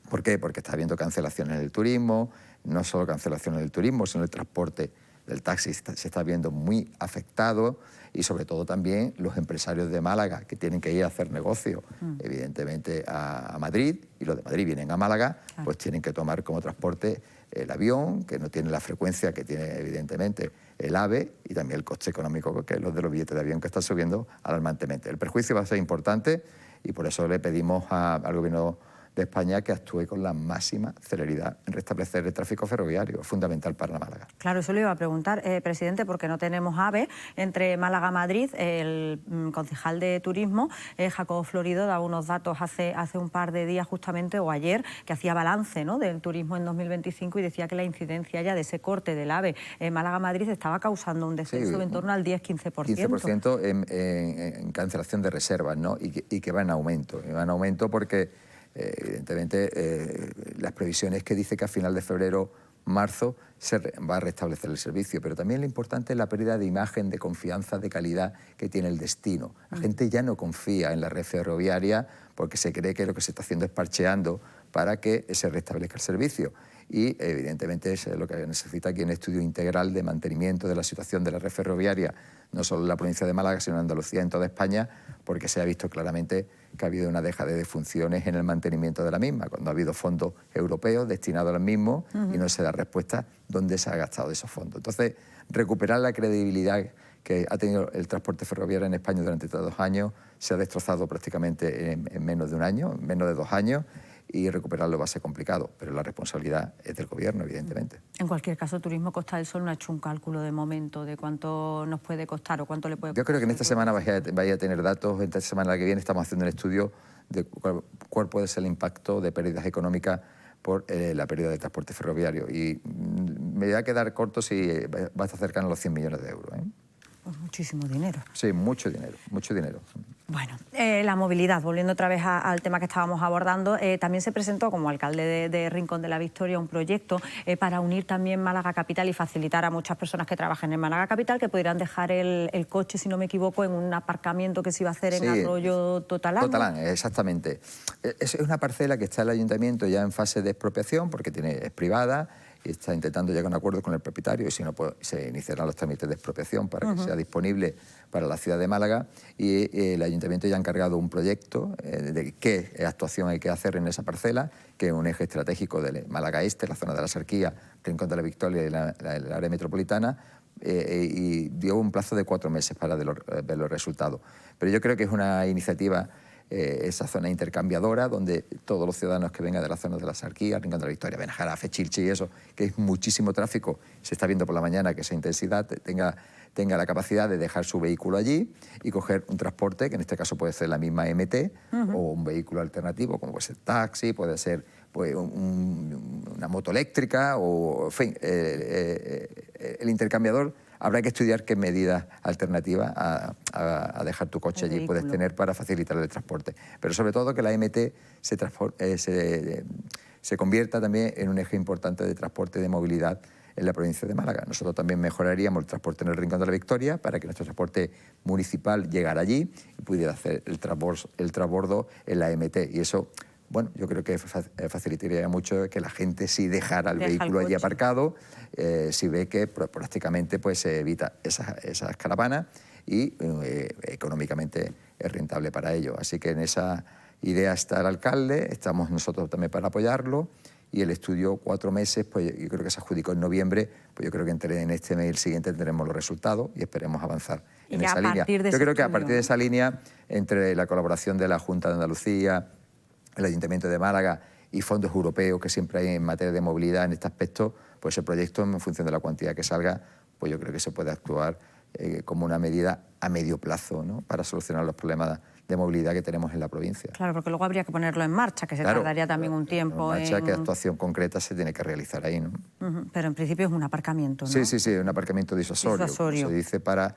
¿Por qué? Porque está habiendo cancelaciones en el turismo, no solo cancelaciones en el turismo, sino el transporte del taxi se está viendo muy afectado, y sobre todo también los empresarios de Málaga que tienen que ir a hacer negocio, evidentemente a Madrid, y los de Madrid vienen a Málaga, pues tienen que tomar como transporte el avión, que no tiene la frecuencia que tiene evidentemente el AVE, y también el coste económico, que es los de los billetes de avión, que están subiendo alarmantemente. El perjuicio va a ser importante, y por eso le pedimos al Gobierno de España que actúe con la máxima celeridad en restablecer el tráfico ferroviario, fundamental para Málaga. Claro, eso le iba a preguntar, presidente, porque no tenemos AVE entre Málaga y Madrid. El concejal de Turismo, Jacobo Florido, daba unos datos hace un par de días justamente, o ayer, que hacía balance, ¿no?, del turismo en 2025, y decía que la incidencia ya de ese corte del AVE en Málaga-Madrid estaba causando un descenso en torno al 10-15%. 15% en cancelación de reservas, ¿no?, y que va en aumento. Y va en aumento porque evidentemente las previsiones que dice que a final de febrero, marzo, se va a restablecer el servicio, pero también lo importante es la pérdida de imagen, de confianza, de calidad que tiene el destino. La gente ya no confía en la red ferroviaria porque se cree que lo que se está haciendo es parcheando para que se restablezca el servicio. Y evidentemente es lo que necesita aquí un estudio integral de mantenimiento de la situación de la red ferroviaria, no solo en la provincia de Málaga, sino en Andalucía, en toda España, porque se ha visto claramente que ha habido una dejadez de funciones en el mantenimiento de la misma, cuando ha habido fondos europeos destinados al mismo y no se da respuesta dónde se ha gastado esos fondos. Entonces, recuperar la credibilidad que ha tenido el transporte ferroviario en España durante 2 años se ha destrozado prácticamente en menos de un año, en menos de 2 años, y recuperarlo va a ser complicado, pero la responsabilidad es del Gobierno, evidentemente. En cualquier caso, Turismo Costa del Sol no ha hecho un cálculo de momento de cuánto nos puede costar o cuánto le puede costar. Yo creo que en esta semana vaya a tener datos, esta semana que viene estamos haciendo un estudio de cuál puede ser el impacto de pérdidas económicas por la pérdida del transporte ferroviario, y me voy a quedar corto si va a estar cercano a los 100 millones de euros. Pues muchísimo dinero. Sí, mucho dinero, mucho dinero. Bueno, la movilidad, volviendo otra vez al tema que estábamos abordando, también se presentó como alcalde de Rincón de la Victoria un proyecto para unir también Málaga Capital y facilitar a muchas personas que trabajen en Málaga Capital que pudieran dejar el coche, si no me equivoco, en un aparcamiento que se iba a hacer en Arroyo Totalán. Totalán, exactamente. Es una parcela que está el ayuntamiento ya en fase de expropiación porque es privada, y está intentando llegar a un acuerdo con el propietario, y si no, pues se iniciarán los trámites de expropiación para que sea disponible para la ciudad de Málaga, y el ayuntamiento ya ha encargado un proyecto de qué actuación hay que hacer en esa parcela, que es un eje estratégico de Málaga Este, la zona de la Sarquía, Rincón de la Victoria y el área metropolitana, y dio un plazo de 4 meses para ver los resultados. Pero yo creo que es una iniciativa, esa zona intercambiadora, donde todos los ciudadanos que vengan de las zonas de la Sarquía, Rincón de la Victoria, Benajarafe, Chilchi y eso, que es muchísimo tráfico, se está viendo por la mañana que esa intensidad tenga la capacidad de dejar su vehículo allí y coger un transporte, que en este caso puede ser la misma MT, o un vehículo alternativo, como puede ser taxi, puede ser pues, una moto eléctrica, o en fin, el intercambiador. Habrá que estudiar qué medidas alternativas a dejar tu coche allí puedes tener para facilitar el transporte. Pero sobre todo que la MT se convierta también en un eje importante de transporte y de movilidad en la provincia de Málaga. Nosotros también mejoraríamos el transporte en el Rincón de la Victoria para que nuestro transporte municipal llegara allí y pudiera hacer el transbordo en la MT. Y eso, bueno, yo creo que facilitaría mucho que la gente sí dejara el vehículo allí aparcado, si ve que prácticamente pues, se evita esas caravanas y económicamente es rentable para ello. Así que en esa idea está el alcalde, estamos nosotros también para apoyarlo, y el estudio 4 meses, pues yo creo que se adjudicó en noviembre, pues yo creo que en este mes y el siguiente tendremos los resultados y esperemos avanzar en esa línea. Yo creo que a partir de esa línea, entre la colaboración de la Junta de Andalucía, el Ayuntamiento de Málaga y fondos europeos que siempre hay en materia de movilidad en este aspecto, pues el proyecto, en función de la cuantía que salga, pues yo creo que se puede actuar como una medida a medio plazo, ¿no?, para solucionar los problemas de movilidad que tenemos en la provincia. Claro, porque luego habría que ponerlo en marcha, que se tardaría también un tiempo. En marcha, ¿qué actuación concreta se tiene que realizar ahí, ¿no? Pero en principio es un aparcamiento, ¿no? Sí, un aparcamiento disuasorio. Se dice para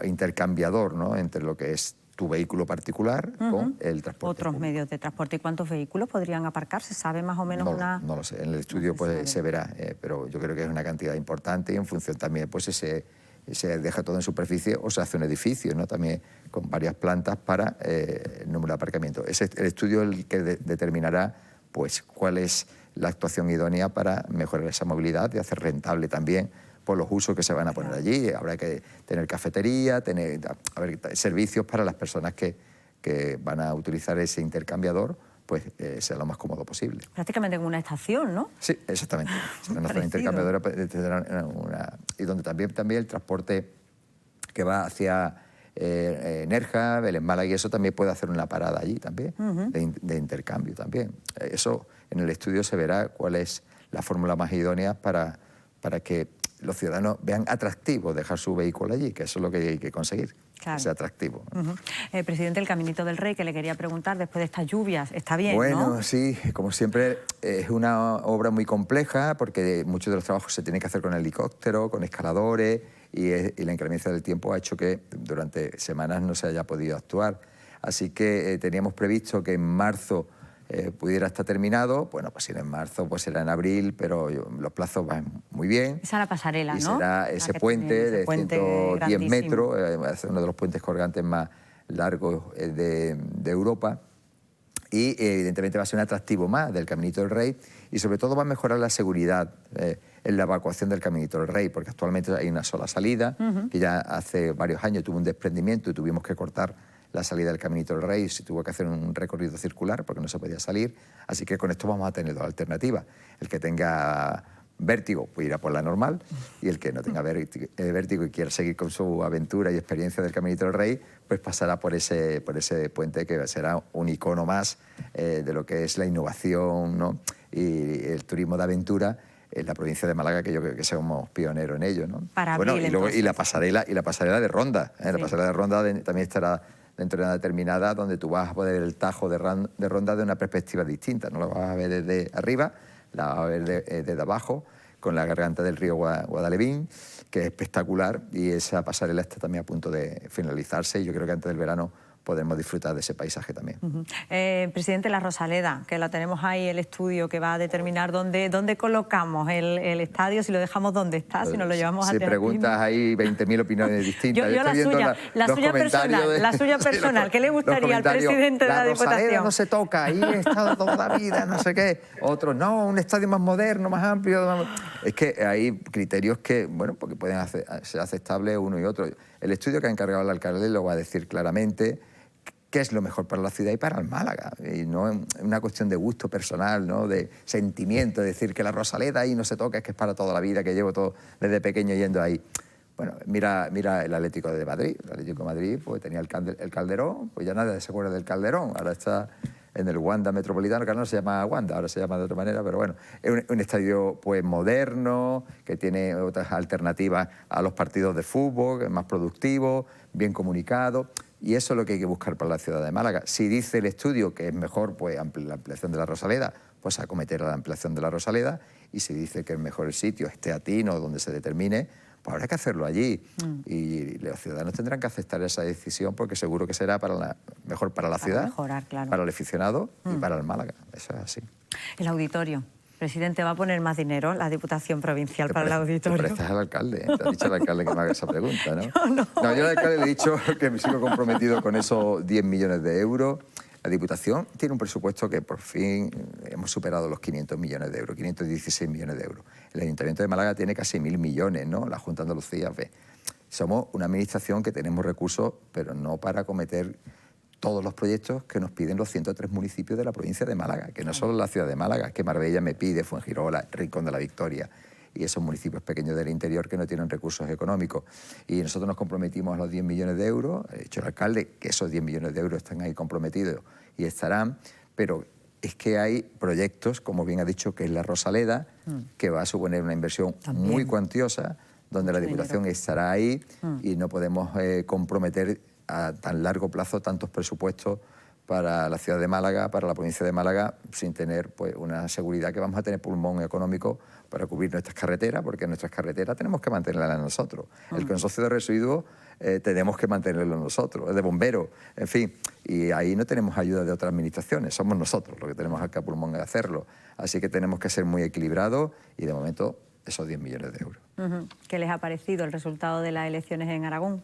intercambiador, ¿no?, entre lo que es tu vehículo particular con el transporte otros medios de transporte. ¿Y cuántos vehículos podrían aparcarse? ¿Sabe más o menos No lo sé, en el estudio pues se verá, pero yo creo que es una cantidad importante, y en función también pues se deja todo en superficie o se hace un edificio, ¿no?, también con varias plantas para el número de aparcamientos. Es el estudio el que determinará pues cuál es la actuación idónea para mejorar esa movilidad y hacer rentable también por los usos que se van a poner allí. Habrá que tener cafetería, haber servicios para las personas que van a utilizar ese intercambiador, pues sea lo más cómodo posible. Prácticamente en una estación, ¿no? Sí, exactamente. Una zona intercambiadora y donde también el transporte que va hacia Nerja, Belén Málaga y eso también puede hacer una parada allí también, de intercambio también. Eso en el estudio se verá cuál es la fórmula más idónea para que los ciudadanos vean atractivo dejar su vehículo allí, que eso es lo que hay que conseguir, que sea atractivo. Presidente, el Caminito del Rey, que le quería preguntar, después de estas lluvias, ¿está bien, Bueno, ¿no? Sí, como siempre, es una obra muy compleja porque muchos de los trabajos se tienen que hacer con helicóptero, con escaladores, y la inclemencia del tiempo ha hecho que durante semanas no se haya podido actuar. Así que teníamos previsto que en marzo pudiera estar terminado. Bueno, pues si no en marzo, pues será en abril, pero los plazos van muy bien. Esa es la pasarela, ¿no? Y será ese puente de 110 metros, uno de los puentes colgantes más largos de Europa. y evidentemente va a ser un atractivo más del Caminito del Rey y sobre todo va a mejorar la seguridad en la evacuación del Caminito del Rey, porque actualmente hay una sola salida, que ya hace varios años tuvo un desprendimiento y tuvimos que cortar la salida del Caminito del Rey, se tuvo que hacer un recorrido circular porque no se podía salir, así que con esto vamos a tener dos alternativas. El que tenga vértigo pues irá por la normal y el que no tenga vértigo y quiera seguir con su aventura y experiencia del Caminito del Rey pues pasará por ese puente que será un icono más de lo que es la innovación, ¿no? Y el turismo de aventura en la provincia de Málaga, que yo creo que somos pioneros en ello, ¿no? Y la pasarela de Ronda, la pasarela de Ronda también estará dentro de una determinada donde tú vas a poder ver el Tajo de Ronda de una perspectiva distinta, no lo vas a ver desde arriba, la vas a ver desde abajo, con la garganta del río Guadalevín, que es espectacular, y esa pasarela está también a punto de finalizarse y yo creo que antes del verano podremos disfrutar de ese paisaje también. Presidente, la Rosaleda, que la tenemos ahí, el estudio que va a determinar dónde colocamos el estadio, si lo dejamos donde está, si nos lo llevamos a Si Teatino. preguntas ahí 20.000 opiniones distintas. Yo la suya personal, ¿qué le gustaría al presidente de la Diputación? La Rosaleda no se toca, ahí he estado toda la vida, no sé qué. Otros, no, un estadio más moderno, más amplio. Es que hay criterios que, bueno, porque pueden ser aceptables uno y otro. El estudio que ha encargado el alcalde lo va a decir claramente qué es lo mejor para la ciudad y para el Málaga. Y no es una cuestión de gusto personal, ¿no? De sentimiento, de decir que la Rosaleda ahí no se toca, es que es para toda la vida, que llevo todo desde pequeño yendo ahí. Bueno, mira el Atlético de Madrid. El Atlético de Madrid pues, tenía el Calderón, pues ya nadie se acuerda del Calderón. Ahora está en el Wanda Metropolitano, que ahora no se llama Wanda, ahora se llama de otra manera, pero bueno, es un estadio pues moderno, que tiene otras alternativas a los partidos de fútbol, que es más productivo, bien comunicado, y eso es lo que hay que buscar para la ciudad de Málaga. Si dice el estudio que es mejor pues, la ampliación de la Rosaleda, pues acometer la ampliación de la Rosaleda, y si dice que es mejor el sitio, es Teatino, donde se determine, pues habrá que hacerlo allí. Y los ciudadanos tendrán que aceptar esa decisión porque seguro que será mejor para la ciudad, mejorar, claro, para el aficionado y para el Málaga. Eso es así. El auditorio. Presidente, ¿va a poner más dinero la Diputación Provincial para el auditorio? Te prestas al alcalde. Te ha dicho el alcalde que me haga esa pregunta, ¿no? No, yo al alcalde le he dicho que me sigo comprometido con esos 10 millones de euros. La Diputación tiene un presupuesto que por fin hemos superado los 500 millones de euros, 516 millones de euros. El Ayuntamiento de Málaga tiene casi 1.000 millones, ¿no? La Junta de Andalucía, ve. Somos una administración que tenemos recursos, pero no para acometer todos los proyectos que nos piden los 103 municipios de la provincia de Málaga, que no solo la ciudad de Málaga, que Marbella me pide, Fuengirola, Rincón de la Victoria, y esos municipios pequeños del interior que no tienen recursos económicos. Y nosotros nos comprometimos a los 10 millones de euros, ha dicho el alcalde que esos 10 millones de euros están ahí comprometidos y estarán, pero es que hay proyectos, como bien ha dicho, que es la Rosaleda, que va a suponer una inversión muy cuantiosa, donde la Diputación estará ahí y no podemos comprometer a tan largo plazo tantos presupuestos para la ciudad de Málaga, para la provincia de Málaga, sin tener pues, una seguridad que vamos a tener pulmón económico para cubrir nuestras carreteras, porque nuestras carreteras tenemos que mantenerlas nosotros. El consorcio de residuos tenemos que mantenerlo nosotros, el de bomberos, en fin. Y ahí no tenemos ayuda de otras administraciones, somos nosotros los que tenemos acá pulmón de hacerlo. Así que tenemos que ser muy equilibrados y de momento esos 10 millones de euros. ¿Qué les ha parecido el resultado de las elecciones en Aragón?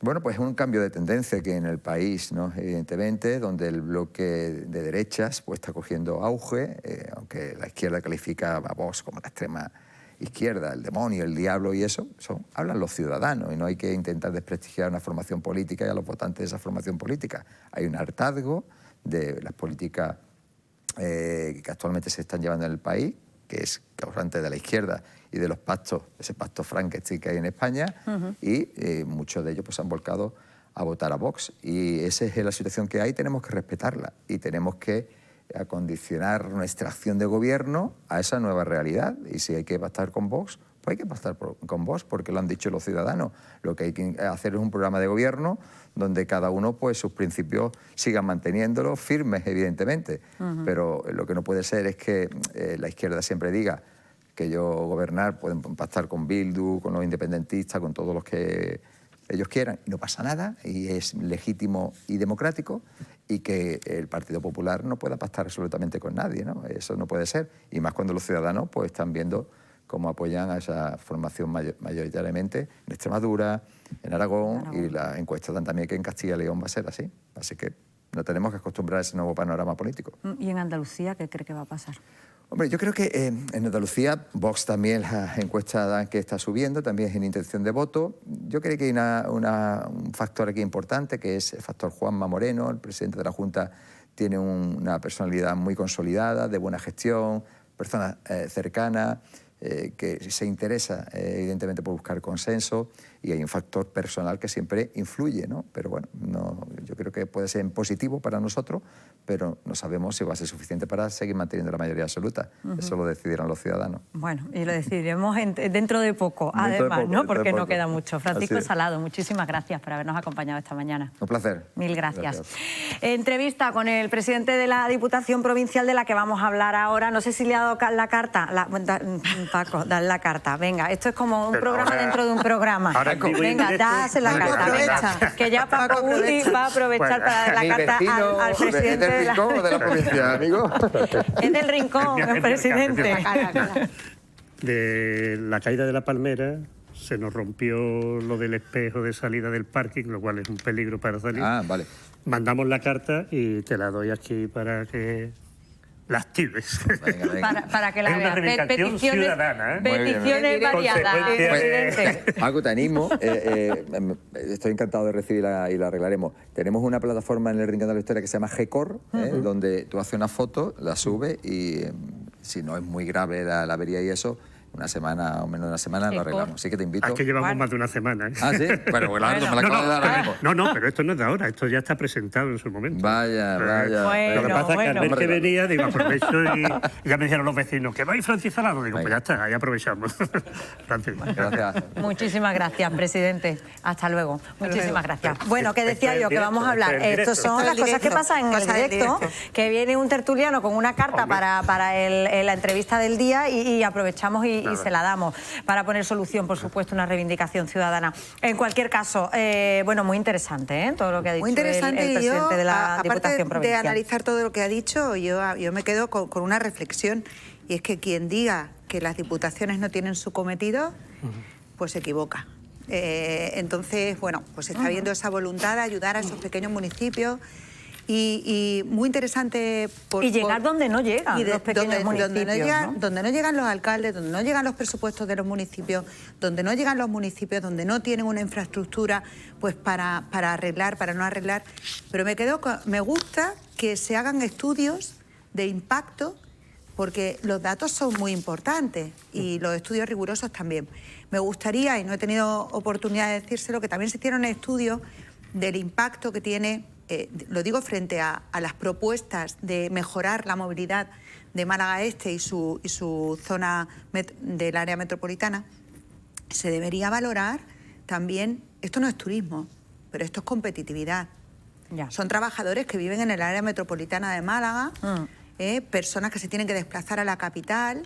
Bueno, pues es un cambio de tendencia que en el país, ¿no? Evidentemente, donde el bloque de derechas pues, está cogiendo auge, aunque la izquierda califica a Vox como la extrema izquierda, el demonio, el diablo y eso, hablan los ciudadanos y no hay que intentar desprestigiar una formación política y a los votantes de esa formación política. Hay un hartazgo de las políticas que actualmente se están llevando en el país, que es causante de la izquierda y de los pactos, ese pacto Frankenstein que hay en España, y muchos de ellos pues, han volcado a votar a Vox. Y esa es la situación que hay, tenemos que respetarla y tenemos que acondicionar nuestra acción de gobierno a esa nueva realidad. Y si hay que pactar con Vox, pues hay que pactar con Vox, porque lo han dicho los ciudadanos. Lo que hay que hacer es un programa de gobierno donde cada uno pues, sus principios sigan manteniéndolos firmes, evidentemente. Pero lo que no puede ser es que la izquierda siempre diga que ellos gobernar pueden pactar con Bildu, con los independentistas, con todos los que ellos quieran, y no pasa nada, y es legítimo y democrático, y que el Partido Popular no pueda pactar absolutamente con nadie, ¿no? Eso no puede ser, y más cuando los ciudadanos pues, están viendo cómo apoyan a esa formación mayoritariamente en Extremadura, en Aragón, y las encuestas dan también que en Castilla y León va a ser así. Así que nos tenemos que acostumbrar a ese nuevo panorama político. ¿Y en Andalucía qué cree que va a pasar? Hombre, yo creo que en Andalucía Vox también, las encuestas dan que está subiendo, también es en intención de voto. Yo creo que hay un factor aquí importante, que es el factor Juanma Moreno, el presidente de la Junta, tiene una personalidad muy consolidada, de buena gestión, persona cercana, que se interesa evidentemente por buscar consenso, y hay un factor personal que siempre influye, ¿no? Pero bueno, yo creo que puede ser positivo para nosotros, pero no sabemos si va a ser suficiente para seguir manteniendo la mayoría absoluta. Eso lo decidirán los ciudadanos. Bueno, y lo decidiremos dentro de poco, además, ¿no? Porque no queda mucho. Francisco Salado, muchísimas gracias por habernos acompañado esta mañana. Un placer. Mil gracias. Entrevista con el presidente de la Diputación Provincial, de la que vamos a hablar ahora. No sé si le ha dado la carta. Paco, dale la carta. Venga, esto es como un programa dentro de un programa. Venga, dásela la carta. Venga, que ya Paco Guti va a aprovechar para dar la carta al presidente de la provincia, amigo. Es del rincón, el presidente. De la caída de la palmera se nos rompió lo del espejo de salida del parking, lo cual es un peligro para salir. Ah, vale. Mandamos la carta y te la doy aquí para que la actives. Venga, venga. Para que la es una veas. reivindicación ciudadana, ¿eh? Peticiones variadas, presidente. Paco, te animo. Estoy encantado de recibirla y la arreglaremos. Tenemos una plataforma en el Rincón de la Historia que se llama GECOR, donde tú haces una foto, la subes y si no es muy grave la avería y eso, una semana o menos de una semana lo arreglamos. Así que te invito. Es que llevamos más de una semana, ¿eh? Ah, ¿sí? Bueno, me la acabo de dar ahora mismo. No, pero esto no es de ahora, esto ya está presentado en su momento. Vaya. Lo que pasa es que al mes que venía, digo, aprovecho y ya me dijeron los vecinos, ¿que vais Francis Salado? Digo, pues ya está, ahí aprovechamos. Francis. Gracias. Muchísimas gracias, presidente. Hasta luego. Muchísimas gracias. Bueno, que decía yo que vamos a hablar. Estas son las cosas que pasan en el directo, que viene un tertuliano con una carta para la entrevista del día y aprovechamos y se la damos para poner solución, por supuesto, una reivindicación ciudadana. En cualquier caso, bueno, muy interesante, todo lo que ha dicho el presidente de la Diputación Provincial. De analizar todo lo que ha dicho, yo me quedo con una reflexión, y es que quien diga que las diputaciones no tienen su cometido, pues se equivoca. Entonces, bueno, pues está viendo esa voluntad de ayudar a esos pequeños municipios. Y muy interesante... y llegar donde no llegan los pequeños municipios, donde no llegan los alcaldes, donde no llegan los presupuestos de los municipios, donde no llegan los municipios, donde no tienen una infraestructura pues para arreglar, para no arreglar. Pero me gusta que se hagan estudios de impacto, porque los datos son muy importantes y los estudios rigurosos también. Me gustaría, y no he tenido oportunidad de decírselo, que también se hicieron estudios del impacto que tiene... lo digo frente a las propuestas de mejorar la movilidad de Málaga Este y su zona del área metropolitana. Se debería valorar también, esto no es turismo, pero esto es competitividad. Son trabajadores que viven en el área metropolitana de Málaga, personas que se tienen que desplazar a la capital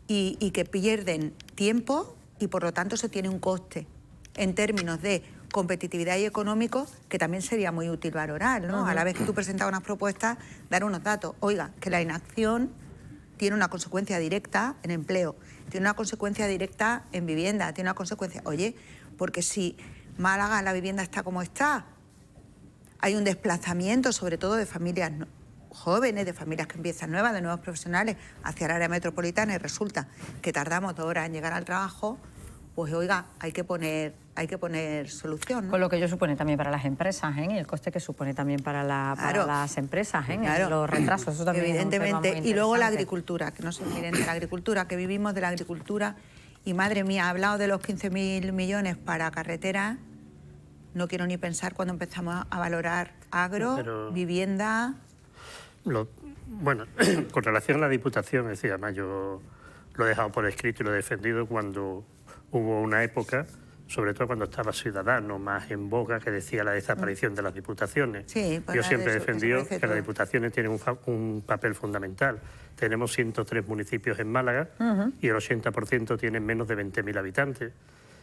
y que pierden tiempo, y por lo tanto eso tiene un coste en términos de competitividad y económico, que también sería muy útil valorar, ¿no? A la vez que tú presentas unas propuestas, dar unos datos. Oiga, que la inacción tiene una consecuencia directa en empleo, tiene una consecuencia directa en vivienda, tiene una consecuencia... Oye, porque si Málaga, la vivienda está como está, hay un desplazamiento, sobre todo de familias jóvenes, de familias que empiezan nuevas, de nuevos profesionales, hacia el área metropolitana, y resulta que tardamos 2 horas en llegar al trabajo, pues oiga, hay que poner solución, ¿no? Con lo que ello supone también para las empresas, y el coste que supone también para las empresas, los retrasos, eso también evidentemente. Es un tema muy y luego la agricultura, que no se olviden de la agricultura, que vivimos de la agricultura. Y madre mía, ha hablado de los 15.000 millones para carreteras. No quiero ni pensar cuando empezamos a valorar vivienda... Bueno, con relación a la Diputación, es decir, además yo lo he dejado por escrito y lo he defendido cuando hubo una época, sobre todo cuando estaba Ciudadanos más en boga, que decía la desaparición de las diputaciones. Sí, yo siempre he defendido que las diputaciones tienen un papel fundamental. Tenemos 103 municipios en Málaga y el 80% tienen menos de 20.000 habitantes.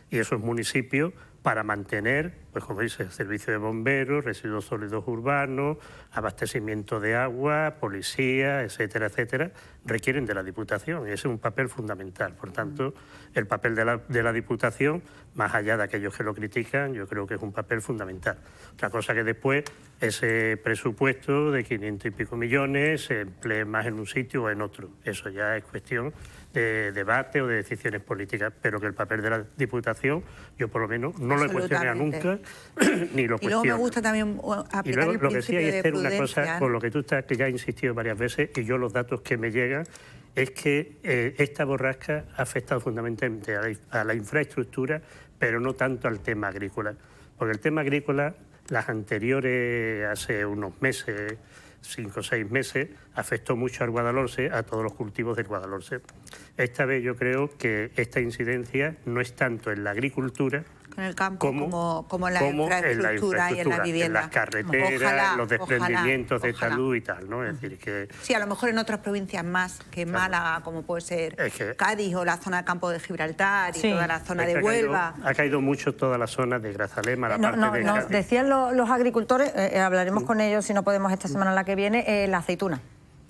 Y esos municipios para mantener, pues como dice, servicio de bomberos, residuos sólidos urbanos, abastecimiento de agua, policía, etcétera, etcétera, requieren de la Diputación y ese es un papel fundamental. Por tanto, el papel de la Diputación, más allá de aquellos que lo critican, yo creo que es un papel fundamental. Otra cosa que después ese presupuesto de 500 y pico millones se emplee más en un sitio o en otro. Eso ya es cuestión de debate o de decisiones políticas, pero que el papel de la Diputación, yo por lo menos no lo he cuestionado nunca, ni lo cuestiono. Y luego me gusta también aplicar y luego, el principio de Esther, prudencia. una cosa con lo que tú estás, que ya he insistido varias veces, y yo los datos que me llegan, es que esta borrasca ha afectado fundamentalmente a la infraestructura, pero no tanto al tema agrícola. Porque el tema agrícola, las anteriores, hace unos meses, 5 o 6 meses, afectó mucho al Guadalhorce, a todos los cultivos del Guadalhorce. Esta vez yo creo que esta incidencia no es tanto en la agricultura, en el campo como en la infraestructura y en la vivienda. En las carreteras, los desprendimientos de talud y tal, ¿no? Es decir, que... Sí, a lo mejor en otras provincias más que en Málaga, como puede ser Cádiz o la zona del campo de Gibraltar y toda la zona de Huelva. Ha caído mucho toda la zona de Grazalema, la parte de... Nos decían los agricultores, hablaremos con ellos si no podemos esta semana la que viene, la aceituna.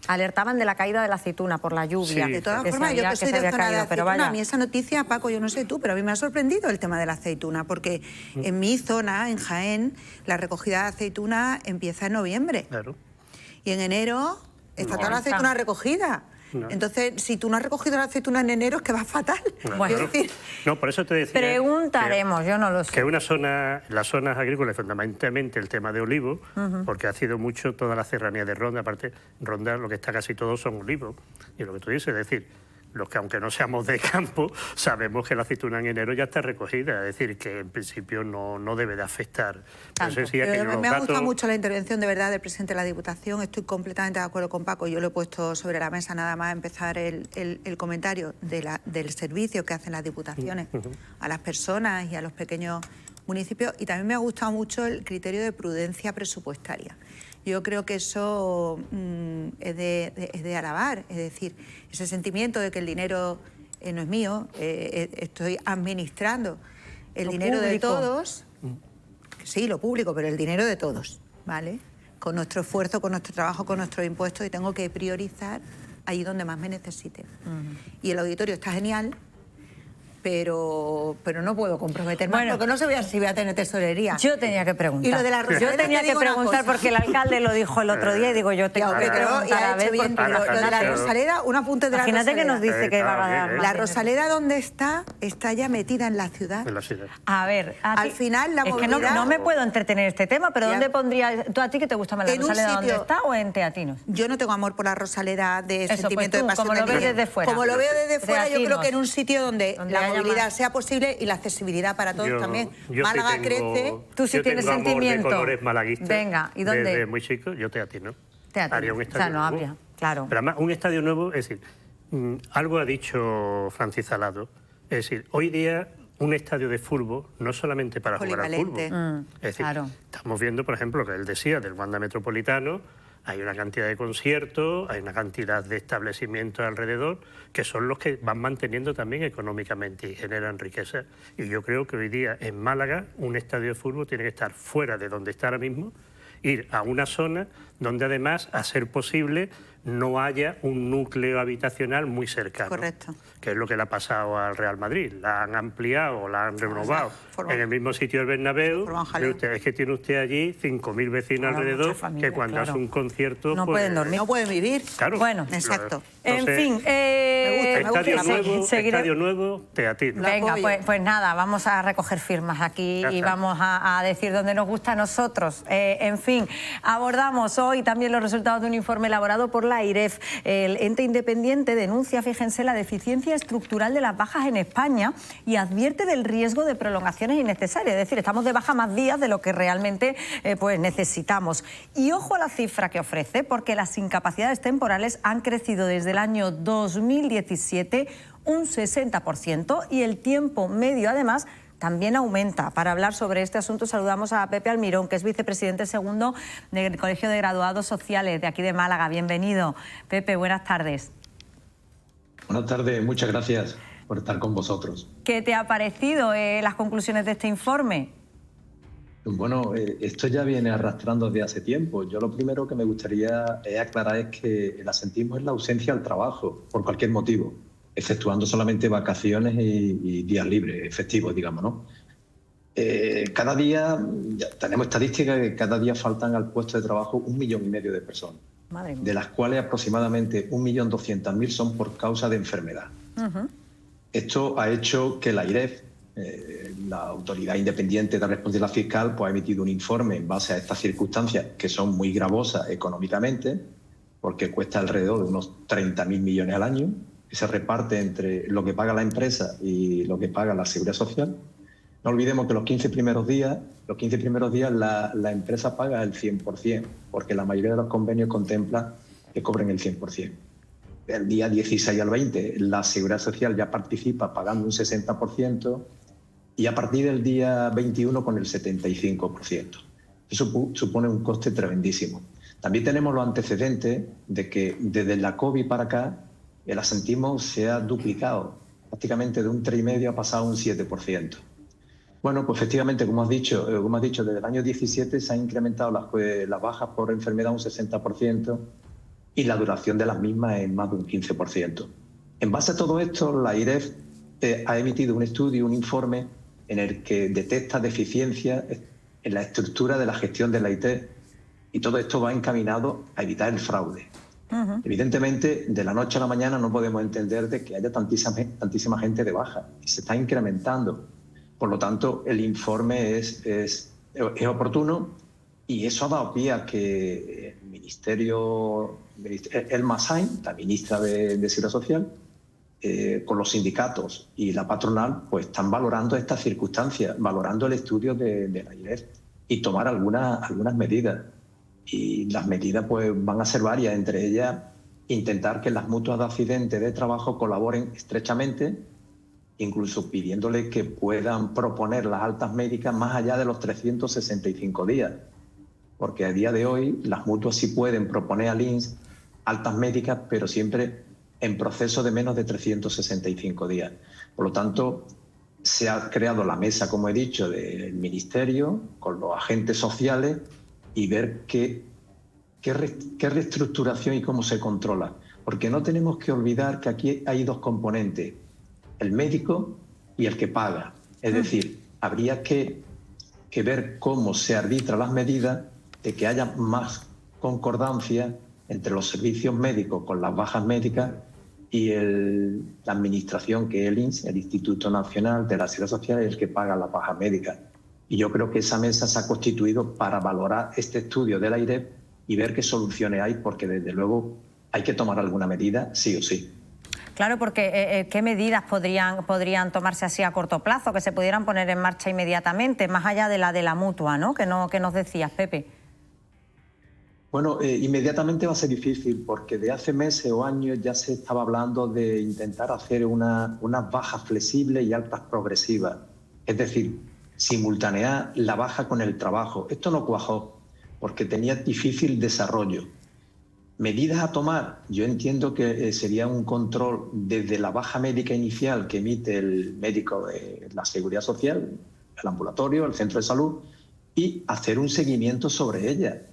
Alertaban de la caída de la aceituna por la lluvia. Sí, de todas formas, yo que soy de zona de aceituna, a mí esa noticia, Paco, yo no sé tú, pero a mí me ha sorprendido el tema de la aceituna, porque en mi zona, en Jaén, la recogida de aceituna empieza en noviembre. Claro. Y en enero está toda la aceituna recogida. No. Entonces, si tú no has recogido la aceituna en enero, es que va fatal. Bueno, no, por eso te decía... Preguntaremos, yo no lo sé. Que las zonas agrícolas, fundamentalmente el tema de olivos, porque ha sido mucho toda la serranía de Ronda, aparte, Ronda lo que está casi todo son olivos. Y lo que tú dices, es decir, los que aunque no seamos de campo, sabemos que la aceituna en enero ya está recogida, es decir, que en principio no debe de afectar. Me ha gustado mucho la intervención de verdad del presidente de la Diputación, estoy completamente de acuerdo con Paco, yo lo he puesto sobre la mesa nada más empezar el comentario del servicio que hacen las diputaciones a las personas y a los pequeños municipios, y también me ha gustado mucho el criterio de prudencia presupuestaria. Yo creo que eso es de alabar, es decir, ese sentimiento de que el dinero no es mío, estoy administrando el dinero de todos, sí, lo público, pero el dinero de todos, ¿vale? Con nuestro esfuerzo, con nuestro trabajo, con nuestros impuestos, y tengo que priorizar allí donde más me necesiten. Y el auditorio está genial, pero no puedo comprometerme, porque no sé si voy a tener tesorería. Yo tenía que preguntar. Y lo de la Rosaleda, yo tenía que preguntar porque el alcalde lo dijo el otro día y digo, yo tengo que preguntar a ver. Lo de la Rosaleda, un apunte de la Rosaleda. Imagínate que nos dice que va a ganar. La Rosaleda, ¿dónde está? Está ya metida en la ciudad. En la ciudad. A ver, al final la movilidad... Es que no me puedo entretener este tema, pero ¿dónde pondrías? ¿Tú a ti que te gusta más la Rosaleda, dónde está o en Teatinos? Yo no tengo amor por la Rosaleda de sentimiento de pasión. Como lo ves desde fuera. Como lo veo desde fuera, yo creo que en un sitio donde la movilidad sea posible y la accesibilidad para todos también. Málaga crece. Tú sí tienes sentimiento. De colores malaguistas. Venga, ¿y dónde? Desde muy chico, yo Teatino. Haría un estadio nuevo. Habría, claro. Pero además, un estadio nuevo, es decir, algo ha dicho Francis Salado, es decir, hoy día un estadio de fútbol no solamente para jugar al fútbol. Es decir, estamos viendo, por ejemplo, lo que él decía del Wanda Metropolitano, hay una cantidad de conciertos, hay una cantidad de establecimientos alrededor que son los que van manteniendo también económicamente y generan riqueza. Y yo creo que hoy día en Málaga un estadio de fútbol tiene que estar fuera de donde está ahora mismo, ir a una zona donde además, a ser posible, no haya un núcleo habitacional muy cercano. Correcto. Que es lo que le ha pasado al Real Madrid. La han ampliado, la han renovado. En el mismo sitio del Bernabéu, es que tiene usted allí 5.000 vecinos alrededor, familia, que cuando hace un concierto... No pueden dormir, no pueden vivir. Claro. Bueno, exacto. Entonces, en fin, estadio nuevo, Teatino. Venga, pues nada, vamos a recoger firmas aquí y vamos a decir dónde nos gusta a nosotros. En fin, abordamos hoy también los resultados de un informe elaborado por la IREF. El ente independiente denuncia, fíjense, la deficiencia estructural de las bajas en España y advierte del riesgo de prolongaciones innecesarias. Es decir, estamos de baja más días de lo que realmente pues necesitamos. Y ojo a la cifra que ofrece, porque las incapacidades temporales han crecido desde el año 2017 un 60% y el tiempo medio, además, también aumenta. Para hablar sobre este asunto saludamos a Pepe Almirón, que es vicepresidente segundo del Colegio de Graduados Sociales de aquí de Málaga. Bienvenido. Pepe, buenas tardes. Buenas tardes, muchas gracias. por estar con vosotros. ¿Qué te ha parecido las conclusiones de este informe? Bueno, esto ya viene arrastrando desde hace tiempo. Yo lo primero que me gustaría aclarar es que el asentismo es la ausencia al trabajo, por cualquier motivo, exceptuando solamente vacaciones y días libres, festivos, digamos, ¿no? Cada día, ya tenemos estadísticas que cada día faltan al puesto de trabajo 1,5 millones de personas, de las cuales aproximadamente 1.200.000 son por causa de enfermedad. Esto ha hecho que la AIREF, la Autoridad Independiente de Responsabilidad Fiscal, pues ha emitido un informe en base a estas circunstancias que son muy gravosas económicamente, porque cuesta alrededor de unos 30.000 millones al año, que se reparte entre lo que paga la empresa y lo que paga la Seguridad Social. No olvidemos que los 15 primeros días la empresa paga el 100%, porque la mayoría de los convenios contempla que cobren el 100%. Del día 16 al 20, la Seguridad Social ya participa pagando un 60% y a partir del día 21 con el 75%. Eso supone un coste tremendísimo. También tenemos los antecedentes de que desde la COVID para acá el asentismo se ha duplicado. Prácticamente de un 3,5 ha pasado a un 7%. Bueno, pues efectivamente, como has dicho, desde el año 17 se han incrementado las bajas por enfermedad un 60% y la duración de las mismas en más de un 15%. En base a todo esto, la AIREF ha emitido un estudio, un informe, en el que detecta deficiencias en la estructura de la gestión de la IT, y todo esto va encaminado a evitar el fraude. Evidentemente, de la noche a la mañana no podemos entender de que haya tantísima gente de baja, y se está incrementando. Por lo tanto, el informe es oportuno, y eso ha dado pie a que el Ministerio, Elma Sainz, la ministra de Seguridad Social, con los sindicatos y la patronal, pues están valorando estas circunstancias, valorando el estudio de la AIREF y tomar algunas medidas. Y las medidas pues van a ser varias, entre ellas intentar que las mutuas de accidentes de trabajo colaboren estrechamente, incluso pidiéndole que puedan proponer las altas médicas más allá de los 365 días. Porque a día de hoy las mutuas sí pueden proponer al INS altas médicas, pero siempre en proceso de menos de 365 días. Por lo tanto, se ha creado la mesa, como he dicho, del Ministerio con los agentes sociales y ver qué reestructuración y cómo se controla. Porque no tenemos que olvidar que aquí hay dos componentes, el médico y el que paga. Es decir, habría que ver cómo se arbitran las medidas de que haya más concordancia entre los servicios médicos con las bajas médicas y la administración, que es el INS, el Instituto Nacional de la Seguridad Social, es el que paga las bajas médicas. Y yo creo que esa mesa se ha constituido para valorar este estudio de la AIREF y ver qué soluciones hay, porque desde luego hay que tomar alguna medida, sí o sí. Claro, porque ¿qué medidas podrían tomarse así a corto plazo, que se pudieran poner en marcha inmediatamente, más allá de la mutua, ¿no? Que nos decías, Pepe? Bueno, inmediatamente va a ser difícil, porque de hace meses o años ya se estaba hablando de intentar hacer unas bajas flexibles y altas progresivas. Es decir, simultanear la baja con el trabajo. Esto no cuajó, porque tenía difícil desarrollo. Medidas a tomar, yo entiendo que sería un control desde la baja médica inicial que emite el médico de la Seguridad Social, el ambulatorio, el centro de salud, y hacer un seguimiento sobre ella.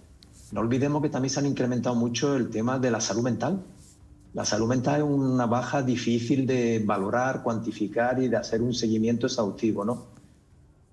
No olvidemos que también se han incrementado mucho el tema de la salud mental. La salud mental es una baja difícil de valorar, cuantificar y de hacer un seguimiento exhaustivo, ¿no?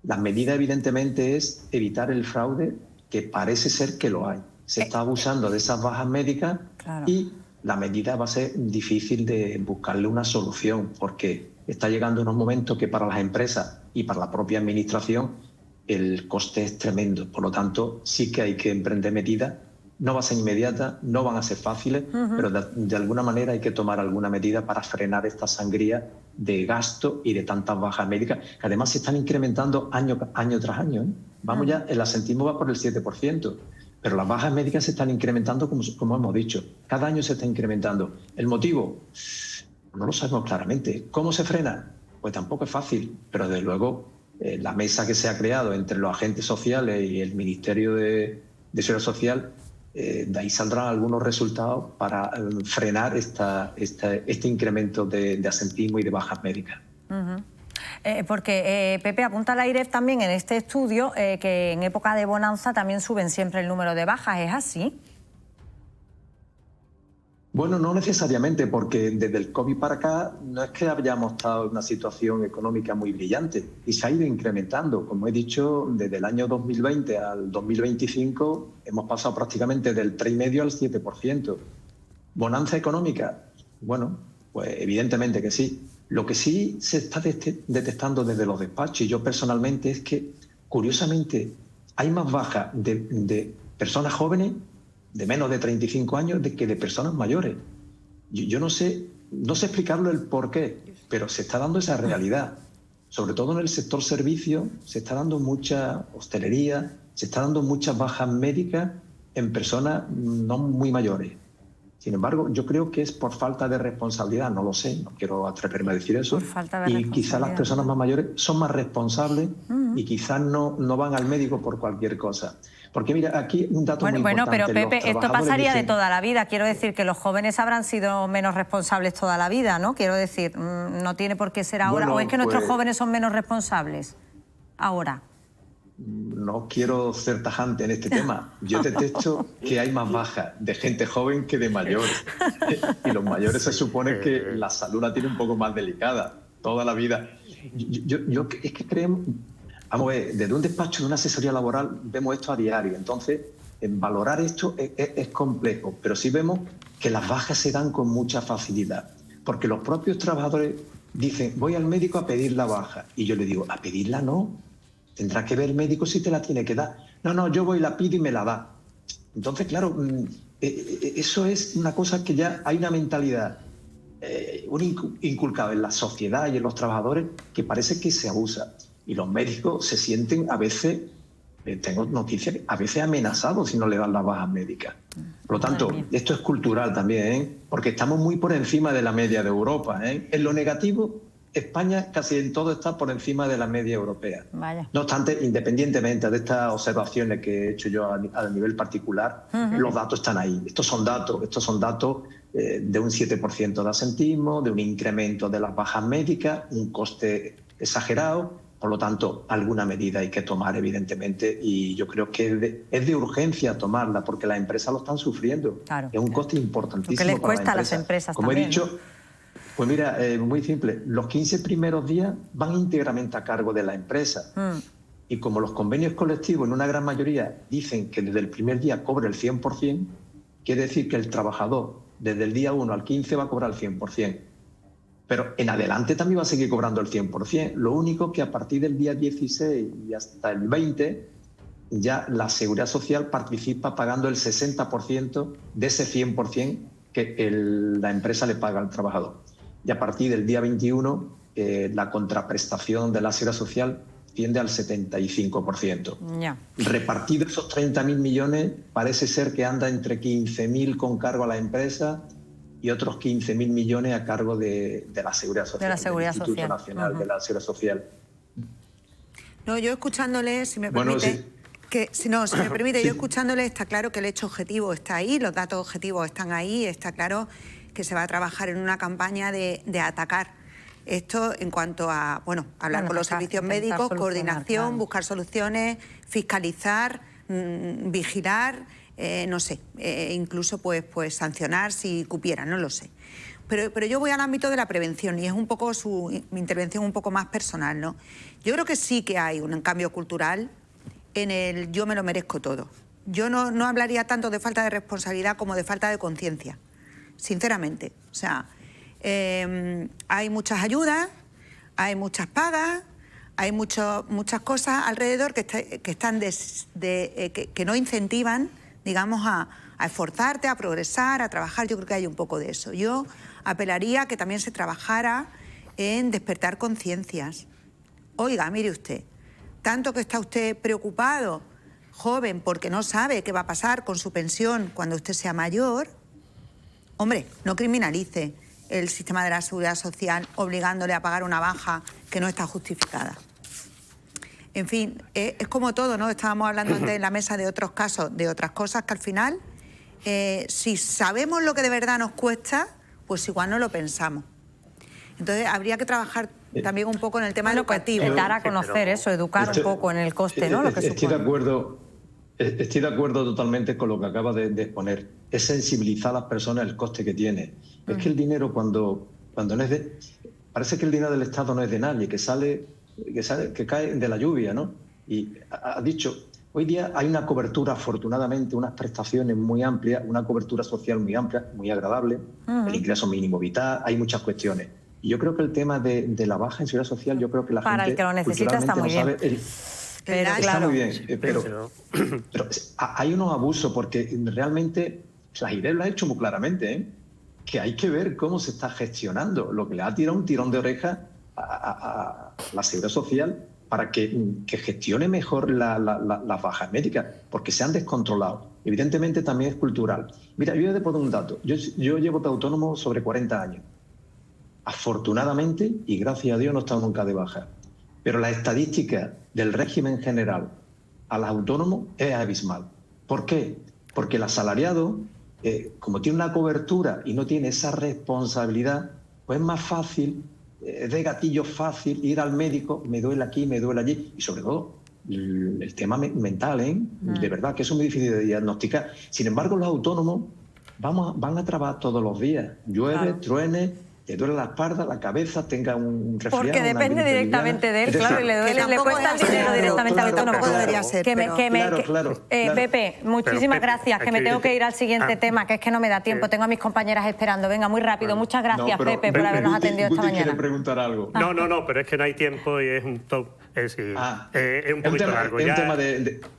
La medida, evidentemente, es evitar el fraude, que parece ser que lo hay. Se está abusando de esas bajas médicas, claro, y la medida va a ser difícil de buscarle una solución, porque está llegando unos momentos que para las empresas y para la propia administración el coste es tremendo. Por lo tanto, sí que hay que emprender medidas. No va a ser inmediata, no van a ser fáciles, pero de alguna manera hay que tomar alguna medida para frenar esta sangría de gasto y de tantas bajas médicas, que además se están incrementando año tras año, ¿eh? Vamos ya, el asentismo va por el 7%, pero las bajas médicas se están incrementando, como hemos dicho. Cada año se está incrementando. ¿El motivo? No lo sabemos claramente. ¿Cómo se frena? Pues tampoco es fácil, pero desde luego la mesa que se ha creado entre los agentes sociales y el Ministerio de Seguridad Social de ahí saldrán algunos resultados para frenar este incremento de asentismo y de bajas médicas. Porque Pepe, apunta la AIREF también en este estudio que en época de bonanza también suben siempre el número de bajas, ¿es así? Bueno, no necesariamente, porque desde el COVID para acá no es que hayamos estado en una situación económica muy brillante y se ha ido incrementando. Como he dicho, desde el año 2020 al 2025 hemos pasado prácticamente del 3,5% al 7%. ¿Bonanza económica? Bueno, pues evidentemente que sí. Lo que sí se está detectando desde los despachos, y yo personalmente, es que, curiosamente, hay más bajas de personas jóvenes de menos de 35 años que de personas mayores. Yo no sé explicarlo el por qué, pero se está dando esa realidad. Sobre todo en el sector servicio se está dando mucha hostelería, se está dando muchas bajas médicas en personas no muy mayores. Sin embargo, yo creo que es por falta de responsabilidad, no lo sé, no quiero atreverme a decir eso. Y quizás las personas más mayores son más responsables y quizás no van al médico por cualquier cosa. Porque mira, aquí un dato muy importante. Bueno, pero Pepe, esto pasaría de toda la vida. Quiero decir que los jóvenes habrán sido menos responsables toda la vida, ¿no? Quiero decir, no tiene por qué ser ahora. ¿O es que nuestros jóvenes son menos responsables ahora? No quiero ser tajante en este tema. Yo detecto que hay más bajas de gente joven que de mayores. Y los mayores se supone que la salud la tiene un poco más delicada toda la vida. Yo es que creemos... Vamos a ver, desde un despacho de una asesoría laboral vemos esto a diario. Entonces, valorar esto es complejo, pero sí vemos que las bajas se dan con mucha facilidad. Porque los propios trabajadores dicen, voy al médico a pedir la baja. Y yo le digo, a pedirla no. Tendrá que ver el médico si te la tiene que dar. No, yo voy, la pido y me la da. Entonces, claro, eso es una cosa que ya hay una mentalidad inculcada en la sociedad y en los trabajadores que parece que se abusa. Y los médicos se sienten a veces, tengo noticias, a veces amenazados si no le dan las bajas médicas. Por lo tanto, esto es cultural también, porque estamos muy por encima de la media de Europa. En lo negativo, España casi en todo está por encima de la media europea. Vaya. No obstante, independientemente de estas observaciones que he hecho yo a nivel particular, los datos están ahí. Estos son datos de un 7% de asentismo, de un incremento de las bajas médicas, un coste exagerado. Por lo tanto, alguna medida hay que tomar, evidentemente, y yo creo que es de urgencia tomarla, porque las empresas lo están sufriendo. Claro. Es un coste importantísimo. Lo que les cuesta a las empresas Como también, he dicho, pues mira, muy simple, los 15 primeros días van íntegramente a cargo de la empresa. Y como los convenios colectivos en una gran mayoría dicen que desde el primer día cobra el 100%, quiere decir que el trabajador desde el día 1 al 15 va a cobrar el 100%. Pero en adelante también va a seguir cobrando el 100%. Lo único que a partir del día 16 y hasta el 20, ya la Seguridad Social participa pagando el 60% de ese 100% que la empresa le paga al trabajador. Y a partir del día 21, la contraprestación de la Seguridad Social tiende al 75%. Ya. Repartido esos 30.000 millones, parece ser que anda entre 15.000 con cargo a la empresa y otros 15.000 millones a cargo de la Seguridad Social. De la Seguridad del Instituto Social. Nacional de la Seguridad Social. No, yo escuchándole, si me permite, yo escuchándole, está claro que el hecho objetivo está ahí, los datos objetivos están ahí, está claro que se va a trabajar en una campaña de atacar esto en cuanto a, hablar con los servicios médicos, coordinación, buscar soluciones, fiscalizar, vigilar, no sé, incluso pues sancionar si cupieran, no lo sé. Pero yo voy al ámbito de la prevención y es un poco mi intervención un poco más personal, ¿no? Yo creo que sí que hay un cambio cultural en el yo me lo merezco todo. Yo no hablaría tanto de falta de responsabilidad como de falta de conciencia, sinceramente. O sea, hay muchas ayudas, hay muchas pagas, hay muchas cosas alrededor que no incentivan, digamos, a esforzarte, a progresar, a trabajar. Yo creo que hay un poco de eso. Yo apelaría a que también se trabajara en despertar conciencias. Oiga, mire usted, tanto que está usted preocupado, joven, porque no sabe qué va a pasar con su pensión cuando usted sea mayor, hombre, no criminalice el sistema de la Seguridad Social obligándole a pagar una baja que no está justificada. En fin, es como todo, ¿no? Estábamos hablando antes en la mesa de otros casos, de otras cosas que al final si sabemos lo que de verdad nos cuesta, pues igual no lo pensamos. Entonces habría que trabajar también un poco en el tema educativo. Dar a conocer eso, educar un poco en el coste, ¿no? Lo que estoy de acuerdo totalmente con lo que acaba de exponer. Es sensibilizar a las personas el coste que tiene. Es que el dinero cuando no es de... Parece que el dinero del Estado no es de nadie, que cae de la lluvia, ¿no? Y ha dicho, hoy día hay una cobertura, afortunadamente, unas prestaciones muy amplias, una cobertura social muy amplia, muy agradable, el ingreso mínimo vital, hay muchas cuestiones. Y yo creo que el tema de la baja en seguridad social, yo creo que la gente... Para el que lo necesita está muy bien. Pero, está claro, muy bien, pero hay unos abusos, porque realmente la IREF lo ha hecho muy claramente, que hay que ver cómo se está gestionando, lo que le ha tirado un tirón de oreja a la seguridad social para que gestione mejor las bajas médicas, porque se han descontrolado. Evidentemente también es cultural. Mira, yo voy a poner un dato. Yo llevo de autónomo sobre 40 años. Afortunadamente, y gracias a Dios, no he estado nunca de baja. Pero la estadística del régimen general a los autónomos es abismal. ¿Por qué? Porque el asalariado, como tiene una cobertura y no tiene esa responsabilidad, pues es más fácil, es de gatillo fácil ir al médico, me duele aquí, me duele allí, y sobre todo el tema mental, de verdad que eso es muy difícil de diagnosticar. Sin embargo, los autónomos van a trabajar todos los días, llueve, truene, te duele la espalda, la cabeza, tenga un resfriado. Porque depende directamente de él, claro, y le cuesta el dinero directamente al autónomo. Tampoco debería ser. Claro. Pepe, muchísimas gracias, que me tengo que ir al siguiente tema, que es que no me da tiempo. Tengo a mis compañeras esperando. Venga, muy rápido. Muchas gracias, Pepe, por habernos atendido esta mañana. ¿Quiere preguntar algo? No, pero es que no hay tiempo y es un top. Es un poquito largo.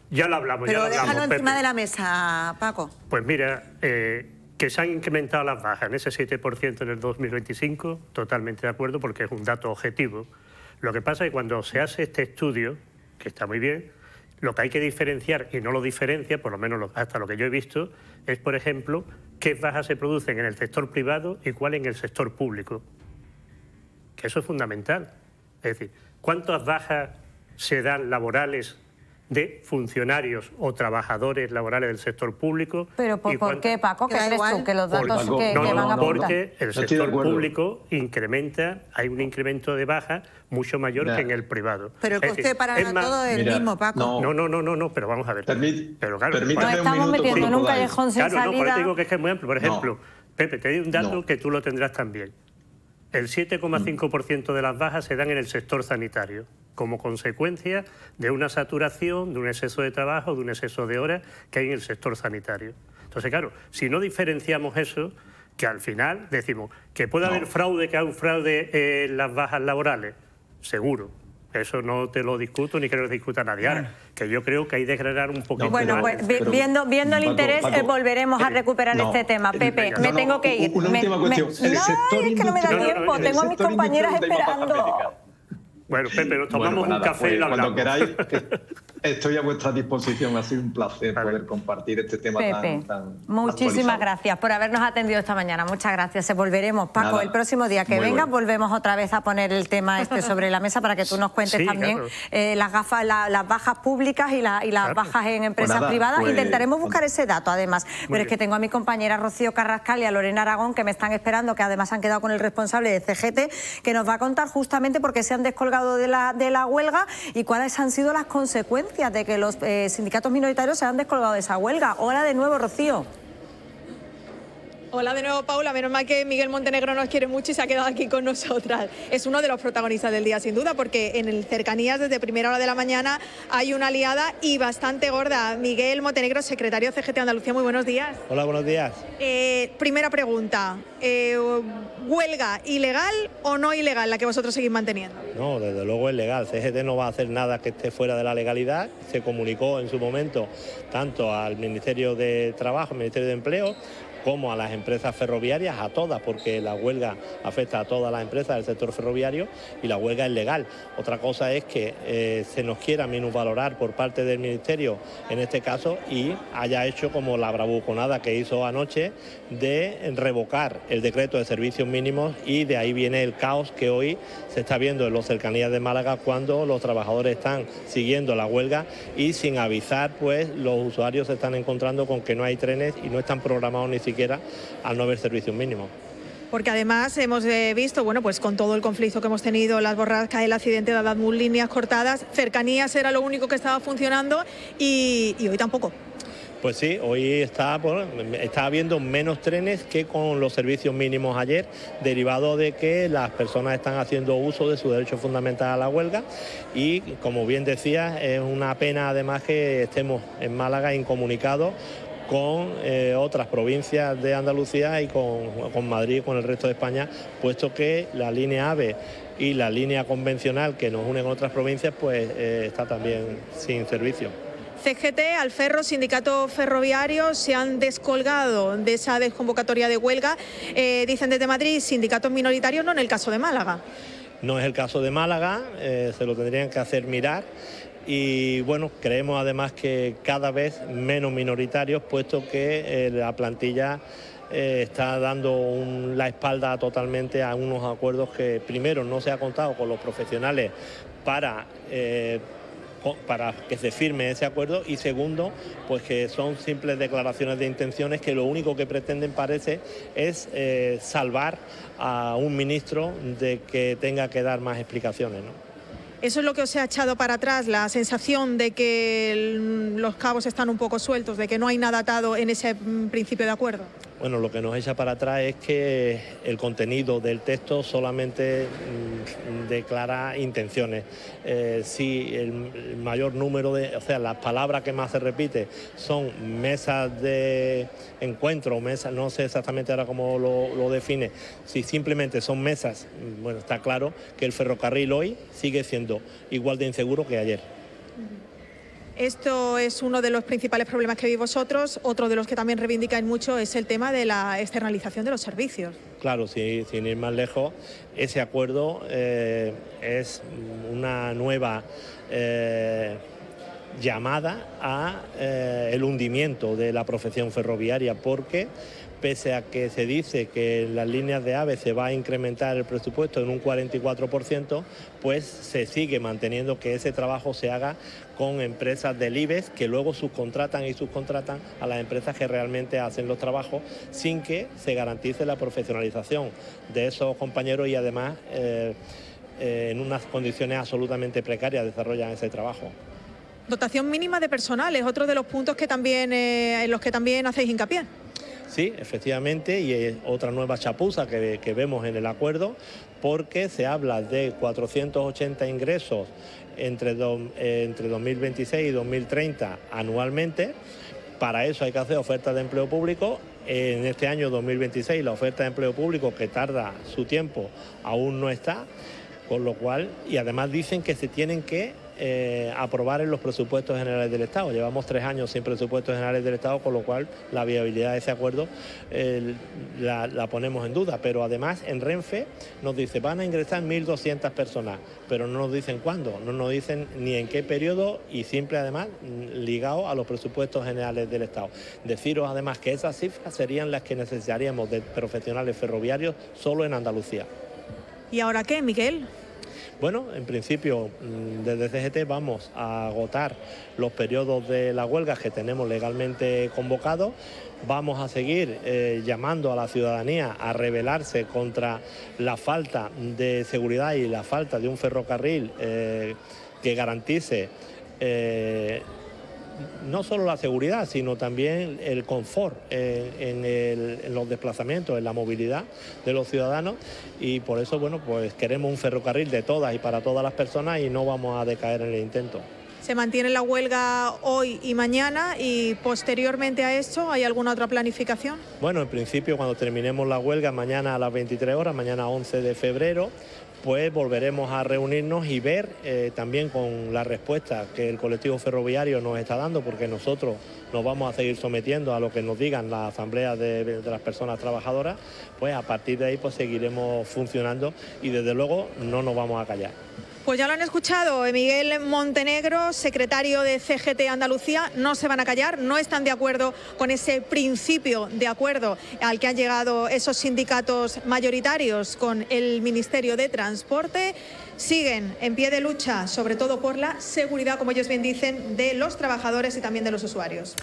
Ya lo hablamos. Pero déjalo encima Pepe. de la mesa, Paco. Pues mira, que se han incrementado las bajas en ese 7% en el 2025, totalmente de acuerdo, porque es un dato objetivo. Lo que pasa es que cuando se hace este estudio, que está muy bien, lo que hay que diferenciar, y no lo diferencia, por lo menos hasta lo que yo he visto, es, por ejemplo, qué bajas se producen en el sector privado y cuál en el sector público. Que eso es fundamental. Es decir, ¿cuántas bajas se dan laborales de funcionarios o trabajadores laborales del sector público? ¿Pero por qué, Paco? ¿Qué crees tú? ¿Que los datos que van a apuntar? Porque el sector público incrementa, hay un incremento de baja mucho mayor que en el privado. Pero el coste para todo es el mismo, Paco. No, pero vamos a ver. Pero claro, nos estamos metiendo en un callejón sin salida. Por eso digo que es muy amplio. Por ejemplo, Pepe, te doy un dato que tú lo tendrás también. El 7,5% de las bajas se dan en el sector sanitario, como consecuencia de una saturación, de un exceso de trabajo, de un exceso de horas que hay en el sector sanitario. Entonces, claro, si no diferenciamos eso, que al final decimos que puede haber fraude, que hay un fraude en las bajas laborales, seguro. Eso no te lo discuto ni creo que discuta nadie. Ahora, que yo creo que hay que desgranar un poquito. Bueno, pues viendo el interés, volveremos a recuperar este tema. Pepe, me tengo que ir. Una última cuestión. Es que no me da tiempo. Tengo a mis compañeras esperando. Bueno, Pepe, nos tomamos un café y lo hablamos. Cuando queráis, estoy a vuestra disposición. Ha sido un placer poder compartir este tema tan muchísimas gracias por habernos atendido esta mañana. Muchas gracias. Se volveremos, Paco, el próximo día que venga, volvemos otra vez a poner el tema sobre la mesa para que tú nos cuentes también las bajas públicas y las bajas en empresas privadas. Intentaremos buscar ese dato, además. Pero es que tengo a mi compañera Rocío Carrascal y a Lorena Aragón, que me están esperando, que además han quedado con el responsable de CGT, que nos va a contar justamente por qué se han descolgado de la huelga y cuáles han sido las consecuencias de que los sindicatos minoritarios se han descolgado de esa huelga. Hola de nuevo, Rocío. Hola de nuevo, Paula. Menos mal que Miguel Montenegro nos quiere mucho y se ha quedado aquí con nosotras. Es uno de los protagonistas del día, sin duda, porque en el Cercanías, desde primera hora de la mañana, hay una liada y bastante gorda. Miguel Montenegro, secretario de CGT Andalucía, muy buenos días. Hola, buenos días. Primera pregunta, ¿huelga ilegal o no ilegal la que vosotros seguís manteniendo? No, desde luego es legal. CGT no va a hacer nada que esté fuera de la legalidad. Se comunicó en su momento tanto al Ministerio de Trabajo, al Ministerio de Empleo, como a las empresas ferroviarias, a todas, porque la huelga afecta a todas las empresas del sector ferroviario y la huelga es legal. Otra cosa es que se nos quiera minusvalorar por parte del Ministerio en este caso y haya hecho como la bravuconada que hizo anoche de revocar el decreto de servicios mínimos, y de ahí viene el caos que hoy se está viendo en las cercanías de Málaga cuando los trabajadores están siguiendo la huelga y sin avisar, pues los usuarios se están encontrando con que no hay trenes y no están programados ni siquiera al no haber servicios mínimos. Porque además hemos visto, bueno, pues con todo el conflicto que hemos tenido, las borrascas, el accidente de Adadmur, líneas cortadas, cercanías era lo único que estaba funcionando y hoy tampoco. Pues sí, hoy está habiendo menos trenes que con los servicios mínimos ayer, derivado de que las personas están haciendo uso de su derecho fundamental a la huelga y, como bien decía, es una pena además que estemos en Málaga incomunicados con otras provincias de Andalucía y con Madrid y con el resto de España, puesto que la línea AVE y la línea convencional que nos une con otras provincias pues está también sin servicio. CGT, Alferro, sindicatos ferroviarios se han descolgado de esa desconvocatoria de huelga. Dicen desde Madrid, sindicatos minoritarios, no en el caso de Málaga. No es el caso de Málaga, se lo tendrían que hacer mirar. Y bueno, creemos además que cada vez menos minoritarios, puesto que la plantilla está dando la espalda totalmente a unos acuerdos que primero no se ha contado con los profesionales para que se firme ese acuerdo, y segundo, pues que son simples declaraciones de intenciones que lo único que pretenden, parece, es salvar a un ministro de que tenga que dar más explicaciones, ¿no? Eso es lo que os ha echado para atrás, la sensación de que los cabos están un poco sueltos, de que no hay nada atado en ese principio de acuerdo. Bueno, lo que nos echa para atrás es que el contenido del texto solamente declara intenciones. Si el mayor número las palabras que más se repite son mesas de encuentro, mesas, no sé exactamente ahora cómo lo define, si simplemente son mesas, bueno, está claro que el ferrocarril hoy sigue siendo igual de inseguro que ayer. Esto es uno de los principales problemas que veis vosotros. Otro de los que también reivindicáis mucho es el tema de la externalización de los servicios. Claro, sin ir más lejos, ese acuerdo es una nueva llamada a el hundimiento de la profesión ferroviaria, porque pese a que se dice que en las líneas de AVE se va a incrementar el presupuesto en un 44%, pues se sigue manteniendo que ese trabajo se haga con empresas del IBEX que luego subcontratan a las empresas que realmente hacen los trabajos, sin que se garantice la profesionalización de esos compañeros y además en unas condiciones absolutamente precarias desarrollan ese trabajo. Dotación mínima de personal es otro de los puntos que también, en los que también hacéis hincapié. Sí, efectivamente, y es otra nueva chapuza que vemos en el acuerdo, porque se habla de 480 ingresos entre 2026 y 2030 anualmente. Para eso hay que hacer ofertas de empleo público. En este año 2026 la oferta de empleo público, que tarda su tiempo, aún no está, con lo cual, y además dicen que se tienen que aprobar en los presupuestos generales del Estado. Llevamos 3 años sin presupuestos generales del Estado, con lo cual la viabilidad de ese acuerdo la ponemos en duda. Pero además en Renfe nos dice van a ingresar 1.200 personas, pero no nos dicen cuándo, no nos dicen ni en qué periodo, y siempre además ligado a los presupuestos generales del Estado. Deciros además que esas cifras serían las que necesitaríamos de profesionales ferroviarios solo en Andalucía. ¿Y ahora qué, Miguel? Bueno, en principio, desde CGT vamos a agotar los periodos de la huelga que tenemos legalmente convocados. Vamos a seguir llamando a la ciudadanía a rebelarse contra la falta de seguridad y la falta de un ferrocarril que garantice no solo la seguridad, sino también el confort en los desplazamientos, en la movilidad de los ciudadanos, y por eso, bueno, pues queremos un ferrocarril de todas y para todas las personas y no vamos a decaer en el intento. se mantiene la huelga hoy y mañana, y posteriormente a esto, ¿hay alguna otra planificación? Bueno, en principio, cuando terminemos la huelga mañana a las 23 horas, mañana 11 de febrero, pues volveremos a reunirnos y ver también con la respuesta que el colectivo ferroviario nos está dando, porque nosotros nos vamos a seguir sometiendo a lo que nos digan las asambleas de las personas trabajadoras, pues a partir de ahí pues seguiremos funcionando y desde luego no nos vamos a callar. Pues ya lo han escuchado, Miguel Montenegro, secretario de CGT Andalucía, no se van a callar, no están de acuerdo con ese principio de acuerdo al que han llegado esos sindicatos mayoritarios con el Ministerio de Transporte. Siguen en pie de lucha, sobre todo por la seguridad, como ellos bien dicen, de los trabajadores y también de los usuarios.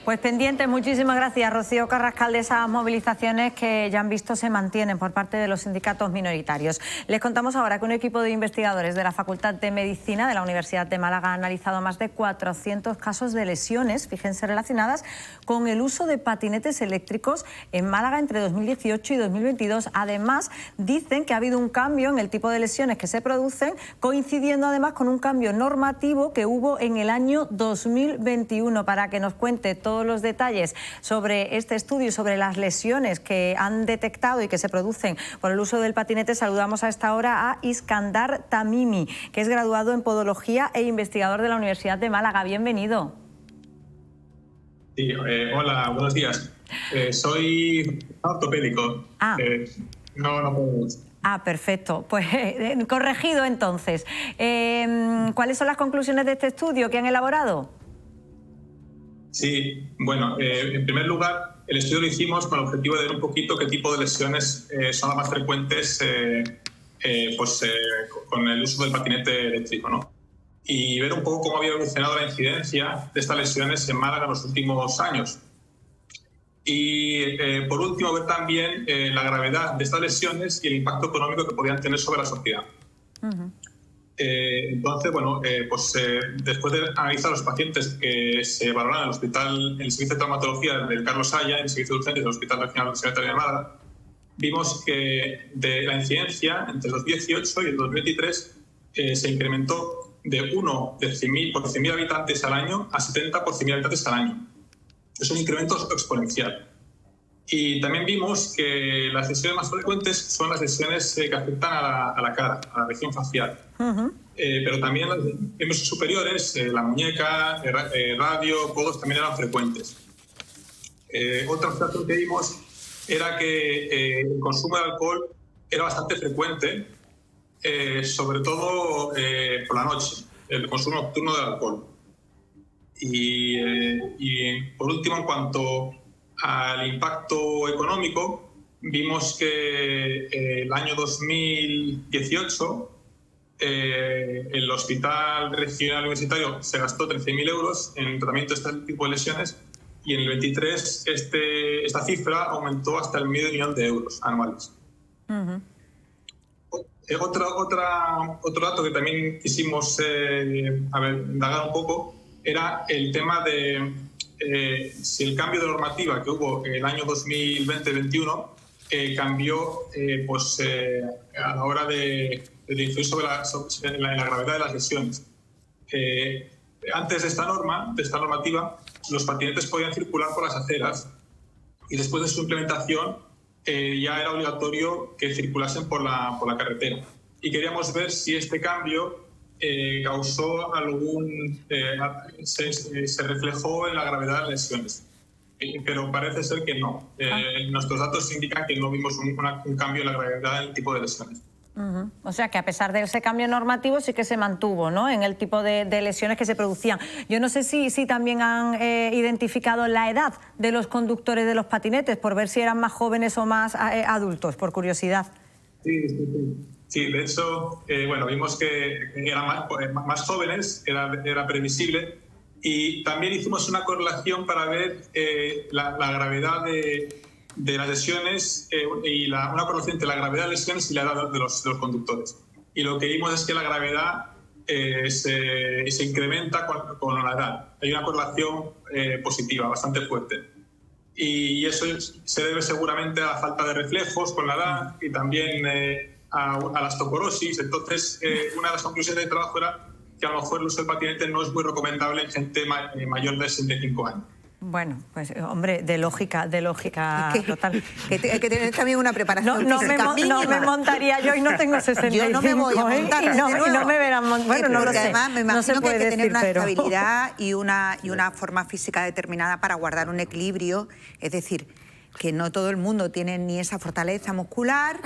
Pues pendientes, muchísimas gracias, Rocío Carrascal, de esas movilizaciones que ya han visto se mantienen por parte de los sindicatos minoritarios. Les contamos ahora que un equipo de investigadores de la Facultad de Medicina de la Universidad de Málaga ha analizado más de 400 casos de lesiones, fíjense, relacionadas con el uso de patinetes eléctricos en Málaga entre 2018 y 2022. Además, dicen que ha habido un cambio en el tipo de lesiones que se producen, coincidiendo además con un cambio normativo que hubo en el año 2021. Para que nos cuente todos los detalles sobre este estudio y sobre las lesiones que han detectado y que se producen por el uso del patinete, saludamos a esta hora a Iskandar Tamimi, que es graduado en Podología e investigador de la Universidad de Málaga. Bienvenido. Sí, hola, buenos días. Soy ortopédico. No puedo... Perfecto. Pues corregido entonces. ¿Cuáles son las conclusiones de este estudio que han elaborado? Sí, bueno, en primer lugar, el estudio lo hicimos con el objetivo de ver un poquito qué tipo de lesiones son las más frecuentes con el uso del patinete eléctrico, ¿no? Y ver un poco cómo había evolucionado la incidencia de estas lesiones en Málaga en los últimos años. Y por último, ver también la gravedad de estas lesiones y el impacto económico que podían tener sobre la sociedad. Entonces, bueno, después de analizar los pacientes que se valoran en el hospital, en el servicio de traumatología del Carlos Haya, en el servicio de urgencias del Hospital Regional Universitario de Málaga, vimos que de la incidencia entre el 2018 y el 2023 se incrementó de 1 por 100.000 habitantes al año a 70 por 100.000 habitantes al año. Es un incremento exponencial. Y también vimos que las lesiones más frecuentes son las lesiones que afectan a la cara, a la región facial. Pero también las miembros superiores, la muñeca, radio, codos también eran frecuentes. Otra observación que vimos era que el consumo de alcohol era bastante frecuente, sobre todo por la noche, el consumo nocturno del alcohol. Y por último, en cuanto al impacto económico, vimos que el año 2018 el Hospital Regional Universitario se gastó 13.000 euros en tratamiento de este tipo de lesiones, y en el 23 esta cifra aumentó hasta el $500.000 de euros anuales. Otro dato que también quisimos indagar un poco era el tema de si el cambio de normativa que hubo en el año 2020-21 cambió a la hora de influir sobre la gravedad de las lesiones. Antes de esta normativa, los patinetes podían circular por las aceras, y después de su implementación ya era obligatorio que circulasen por la carretera. Y queríamos ver si este cambio causó se reflejó en la gravedad de las lesiones. Pero parece ser que no. Nuestros datos indican que no vimos un cambio en la gravedad del tipo de lesiones. O sea que a pesar de ese cambio normativo sí que se mantuvo, ¿no?, en el tipo de lesiones que se producían. Yo no sé si también han identificado la edad de los conductores de los patinetes, por ver si eran más jóvenes o más adultos, por curiosidad. Sí, de hecho, vimos que eran más jóvenes, era previsible, y también hicimos una correlación para ver la gravedad de las lesiones y una correlación entre la gravedad de las lesiones y la edad de los conductores. Y lo que vimos es que la gravedad se incrementa con la edad. Hay una correlación positiva, bastante fuerte. Y eso se debe seguramente a la falta de reflejos con la edad y también a la osteoporosis. Entonces, una de las conclusiones del trabajo era que a lo mejor el uso del patinete no es muy recomendable en gente mayor de 65 años. Bueno, pues hombre, de lógica total. Que tener también una preparación física mínima. No me montaría yo y no tengo 65. Yo no me voy a montar, y no me verán montar. Bueno, no lo sé. Además, me imagino no se que puede hay que tener decir, una pero... estabilidad y una forma física determinada para guardar un equilibrio. Es decir, que no todo el mundo tiene ni esa fortaleza muscular,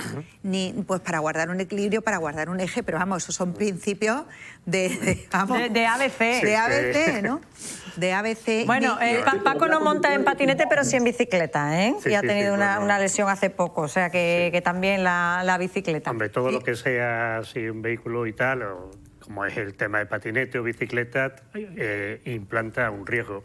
ni pues para guardar un equilibrio, para guardar un eje, pero vamos, esos son principios de ABC. De ABC, ¿no? De ABC. Bueno, Paco no monta en patinete, pero sí en bicicleta, ¿eh? Y ha tenido una lesión hace poco, o sea que también la bicicleta. Hombre, todo lo que sea así un vehículo y tal, o como es el tema de patinete o bicicleta, implanta un riesgo.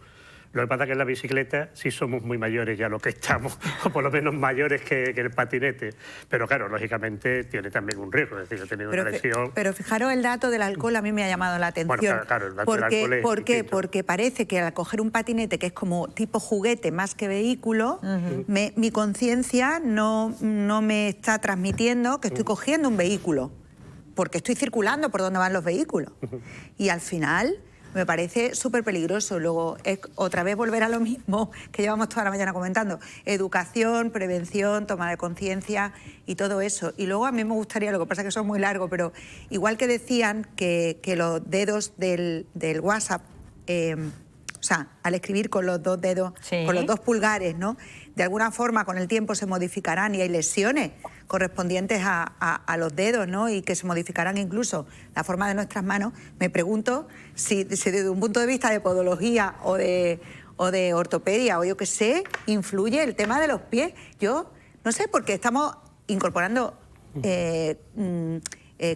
Lo que pasa es que en la bicicleta sí somos muy mayores ya lo que estamos, o por lo menos mayores que el patinete. Pero claro, lógicamente tiene también un riesgo, es decir, he tenido una lesión... Pero fijaros, el dato del alcohol a mí me ha llamado la atención. Bueno, claro, el dato del alcohol es ¿Por qué? distinto. Porque parece que al coger un patinete, que es como tipo juguete más que vehículo, mi conciencia no me está transmitiendo que estoy cogiendo un vehículo, porque estoy circulando por donde van los vehículos. Y al final... me parece súper peligroso. Luego, otra vez volver a lo mismo que llevamos toda la mañana comentando. Educación, prevención, toma de conciencia y todo eso. Y luego a mí me gustaría, lo que pasa es que eso es muy largo, pero igual que decían que los dedos del WhatsApp, o sea, al escribir con los dos dedos, con los dos pulgares, ¿no? De alguna forma con el tiempo se modificarán y hay lesiones correspondientes a los dedos, ¿no? Y que se modificarán incluso la forma de nuestras manos. Me pregunto si desde un punto de vista de podología o de ortopedia o yo qué sé, influye el tema de los pies. Yo no sé, porque estamos incorporando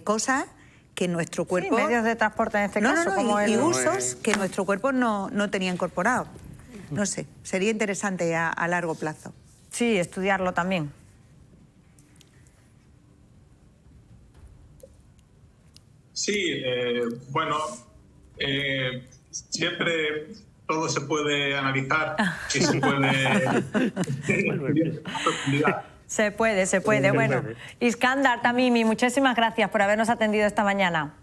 cosas que nuestro cuerpo... Sí, medios de transporte en este caso. Y usos que nuestro cuerpo no tenía incorporado. No sé, sería interesante a largo plazo. Sí, estudiarlo también. Sí, bueno, siempre todo se puede analizar y se puede... Se puede. Bueno, Iskandar Tamimi, muchísimas gracias por habernos atendido esta mañana.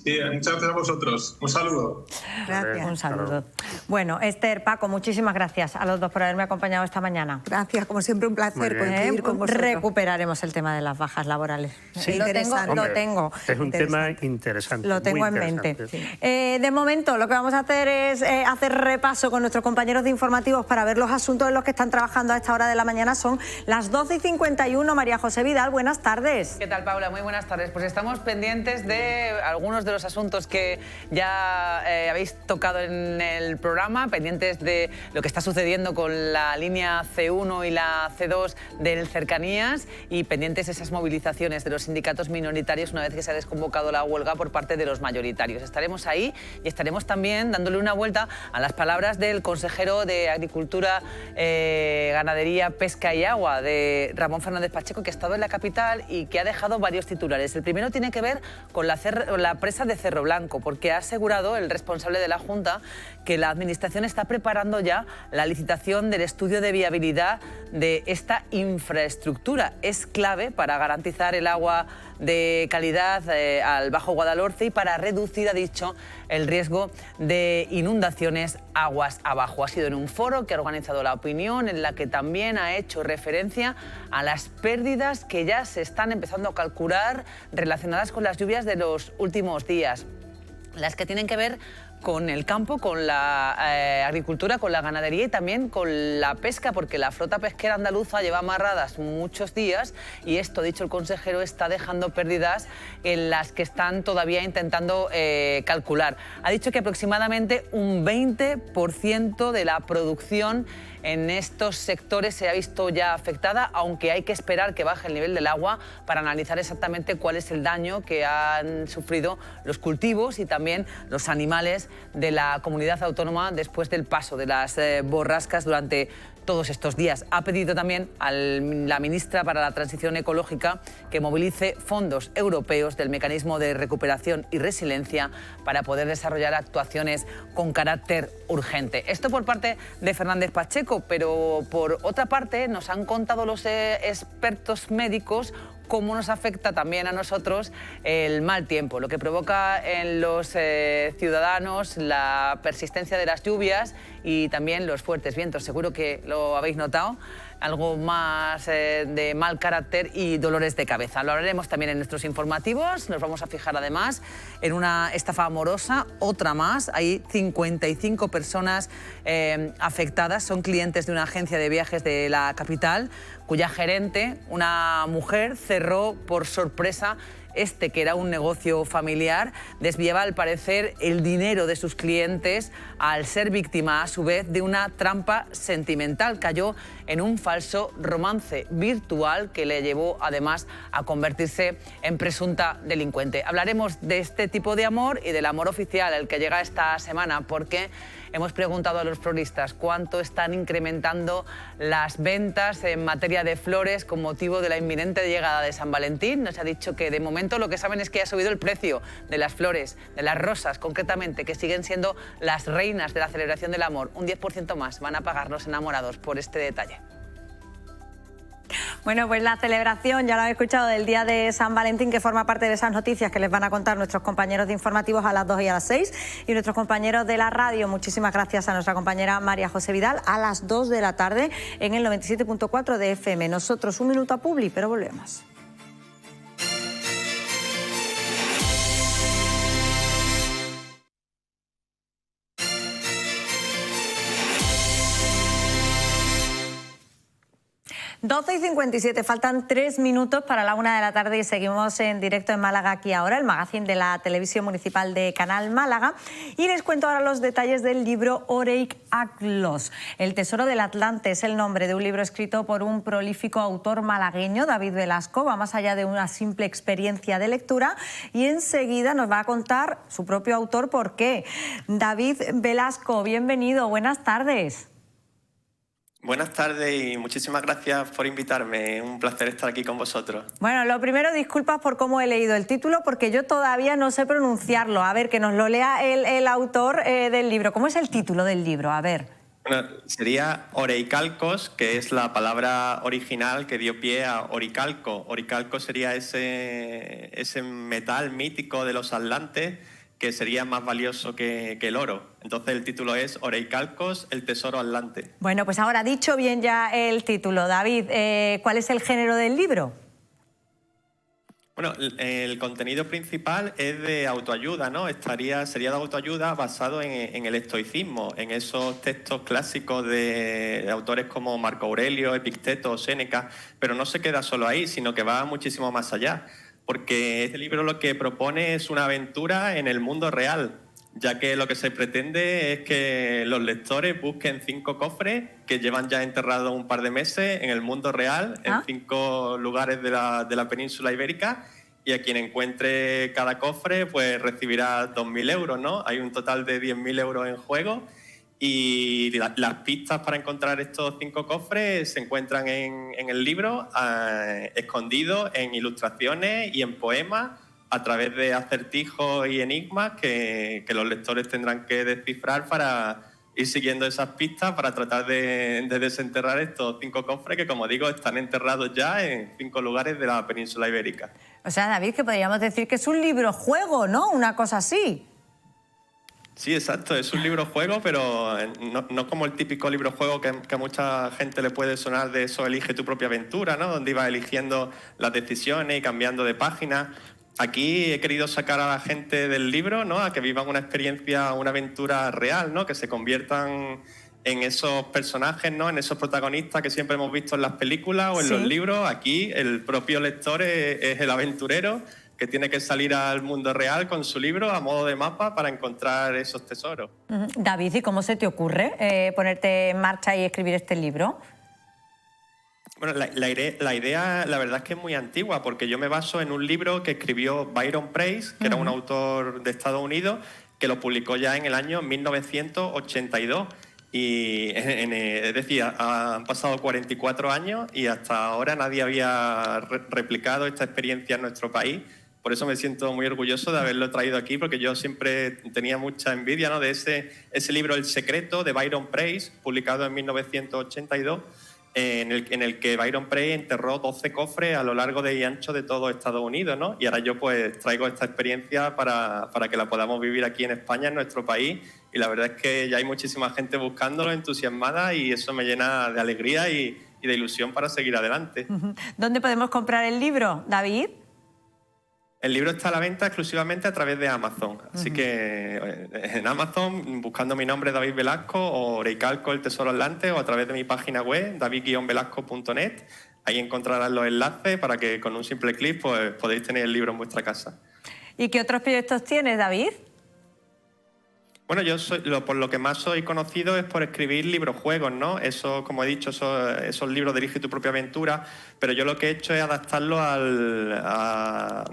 Sí, muchas gracias a vosotros. Un saludo. Gracias. Un saludo. Bueno, Esther, Paco, muchísimas gracias a los dos por haberme acompañado esta mañana. Gracias, como siempre un placer coincidir con vosotros. Recuperaremos el tema de las bajas laborales. Sí, lo tengo. Es un tema interesante. Lo tengo en mente. De momento, lo que vamos a hacer es hacer repaso con nuestros compañeros de informativos para ver los asuntos en los que están trabajando a esta hora de la mañana. Son las 12:51. María José Vidal, buenas tardes. ¿Qué tal, Paula? Muy buenas tardes. Pues estamos pendientes de algunos de los asuntos que ya habéis tocado en el programa, pendientes de lo que está sucediendo con la línea C1 y la C2 del Cercanías y pendientes de esas movilizaciones de los sindicatos minoritarios una vez que se ha desconvocado la huelga por parte de los mayoritarios. Estaremos ahí y estaremos también dándole una vuelta a las palabras del consejero de Agricultura, Ganadería, Pesca y Agua, de Ramón Fernández Pacheco, que ha estado en la capital y que ha dejado varios titulares. El primero tiene que ver con la presa de Cerro Blanco, porque ha asegurado el responsable de la Junta que la Administración está preparando ya la licitación del estudio de viabilidad de esta infraestructura. Es clave para garantizar el agua de calidad al Bajo Guadalhorce y para reducir, ha dicho, el riesgo de inundaciones aguas abajo. Ha sido en un foro que ha organizado La Opinión, en la que también ha hecho referencia a las pérdidas que ya se están empezando a calcular relacionadas con las lluvias de los últimos días. Las que tienen que ver con el campo, con la agricultura, con la ganadería y también con la pesca, porque la flota pesquera andaluza lleva amarradas muchos días y esto, dicho el consejero, está dejando pérdidas en las que están todavía intentando calcular. Ha dicho que aproximadamente un 20% de la producción en estos sectores se ha visto ya afectada, aunque hay que esperar que baje el nivel del agua para analizar exactamente cuál es el daño que han sufrido los cultivos y también los animales de la comunidad autónoma después del paso de las borrascas durante todos estos días. Ha pedido también a la ministra para la Transición Ecológica que movilice fondos europeos del Mecanismo de Recuperación y Resiliencia para poder desarrollar actuaciones con carácter urgente. Esto por parte de Fernández Pacheco, pero por otra parte nos han contado los expertos médicos cómo nos afecta también a nosotros el mal tiempo, lo que provoca en los ciudadanos la persistencia de las lluvias y también los fuertes vientos. Seguro que lo habéis notado, algo más de mal carácter y dolores de cabeza. Lo hablaremos también en nuestros informativos. Nos vamos a fijar además en una estafa amorosa, otra más. Hay 55 personas afectadas, son clientes de una agencia de viajes de la capital, cuya gerente, una mujer, cerró por sorpresa que era un negocio familiar. Desviaba al parecer el dinero de sus clientes al ser víctima a su vez de una trampa sentimental. Cayó en un falso romance virtual que le llevó además a convertirse en presunta delincuente. Hablaremos de este tipo de amor y del amor oficial, el que llega esta semana, porque hemos preguntado a los floristas cuánto están incrementando las ventas en materia de flores con motivo de la inminente llegada de San Valentín. Nos ha dicho que de momento lo que saben es que ha subido el precio de las flores, de las rosas concretamente, que siguen siendo las reinas de la celebración del amor. Un 10% más van a pagar los enamorados por este detalle. Bueno, pues la celebración, ya lo habéis escuchado, del Día de San Valentín, que forma parte de esas noticias que les van a contar nuestros compañeros de informativos a las 2 y a las 6, y nuestros compañeros de la radio. Muchísimas gracias a nuestra compañera María José Vidal, a las 2 de la tarde en el 97.4 de FM. Nosotros un minuto a Publi, pero volvemos. Doce y 57, faltan 3 minutos para la 1 de la tarde y seguimos en directo en Málaga Aquí Ahora, el magazín de la Televisión Municipal de Canal Málaga. Y les cuento ahora los detalles del libro Oreikaklos. El tesoro del Atlante es el nombre de un libro escrito por un prolífico autor malagueño, David Velasco. Va más allá de una simple experiencia de lectura y enseguida nos va a contar su propio autor por qué. David Velasco, bienvenido, buenas tardes. Buenas tardes y muchísimas gracias por invitarme. Un placer estar aquí con vosotros. Bueno, lo primero, disculpas por cómo he leído el título, porque yo todavía no sé pronunciarlo. A ver, que nos lo lea el autor del libro. ¿Cómo es el título del libro? A ver. Bueno, sería Oreikalkos, que es la palabra original que dio pie a oricalco. Oricalco sería ese metal mítico de los atlantes que sería más valioso que el oro. Entonces el título es Oreikalkos, el tesoro atlante. Bueno, pues ahora dicho bien ya el título, David, ¿cuál es el género del libro? Bueno, el contenido principal es de autoayuda, ¿no? Sería de autoayuda basado en el estoicismo, en esos textos clásicos de autores como Marco Aurelio, Epicteto, Séneca, pero no se queda solo ahí, sino que va muchísimo más allá, porque este libro lo que propone es una aventura en el mundo real, ya que lo que se pretende es que los lectores busquen 5 cofres que llevan ya enterrados un par de meses en el mundo real, en 5 lugares de la península ibérica, y a quien encuentre cada cofre pues recibirá 2.000 euros, ¿no? Hay un total de 10.000 euros en juego, y las pistas para encontrar estos 5 cofres se encuentran en el libro, escondidos en ilustraciones y en poemas, a través de acertijos y enigmas que los lectores tendrán que descifrar para ir siguiendo esas pistas para tratar de desenterrar estos 5 cofres que, como digo, están enterrados ya en 5 lugares de la península ibérica. O sea, David, que podríamos decir que es un libro-juego, ¿no? Una cosa así. Sí, exacto, es un libro-juego, pero no como el típico libro-juego que a mucha gente le puede sonar de eso, elige tu propia aventura, ¿no? Donde ibas eligiendo las decisiones y cambiando de página. Aquí he querido sacar a la gente del libro, ¿no? A que vivan una experiencia, una aventura real, ¿no? Que se conviertan en esos personajes, ¿no? En esos protagonistas que siempre hemos visto en las películas o en los libros. Aquí el propio lector es el aventurero que tiene que salir al mundo real con su libro a modo de mapa para encontrar esos tesoros. David, ¿y cómo se te ocurre ponerte en marcha y escribir este libro? Bueno, la idea, la verdad es que es muy antigua, porque yo me baso en un libro que escribió Byron Preiss, que era un autor de Estados Unidos, que lo publicó ya en el año 1982. Y es decir, han pasado 44 años y hasta ahora nadie había replicado esta experiencia en nuestro país. Por eso me siento muy orgulloso de haberlo traído aquí, porque yo siempre tenía mucha envidia, ¿no? De ese libro El secreto, de Byron Preiss, publicado en 1982, en el que Byron Prey enterró 12 cofres a lo largo y ancho de todo Estados Unidos, ¿no? Y ahora yo pues traigo esta experiencia para que la podamos vivir aquí en España, en nuestro país, y la verdad es que ya hay muchísima gente buscándolo, entusiasmada, y eso me llena de alegría y de ilusión para seguir adelante. ¿Dónde podemos comprar el libro, David? El libro está a la venta exclusivamente a través de Amazon, así que en Amazon, buscando mi nombre, David Velasco, o Oreicalco, El Tesoro Atlante, o a través de mi página web, david-velasco.net, ahí encontrarán los enlaces para que con un simple clic pues, podéis tener el libro en vuestra casa. ¿Y qué otros proyectos tienes, David? Bueno, yo por lo que más soy conocido es por escribir libros-juegos, ¿no? Eso, como he dicho, esos libros Dirige tu propia aventura, pero yo lo que he hecho es adaptarlo al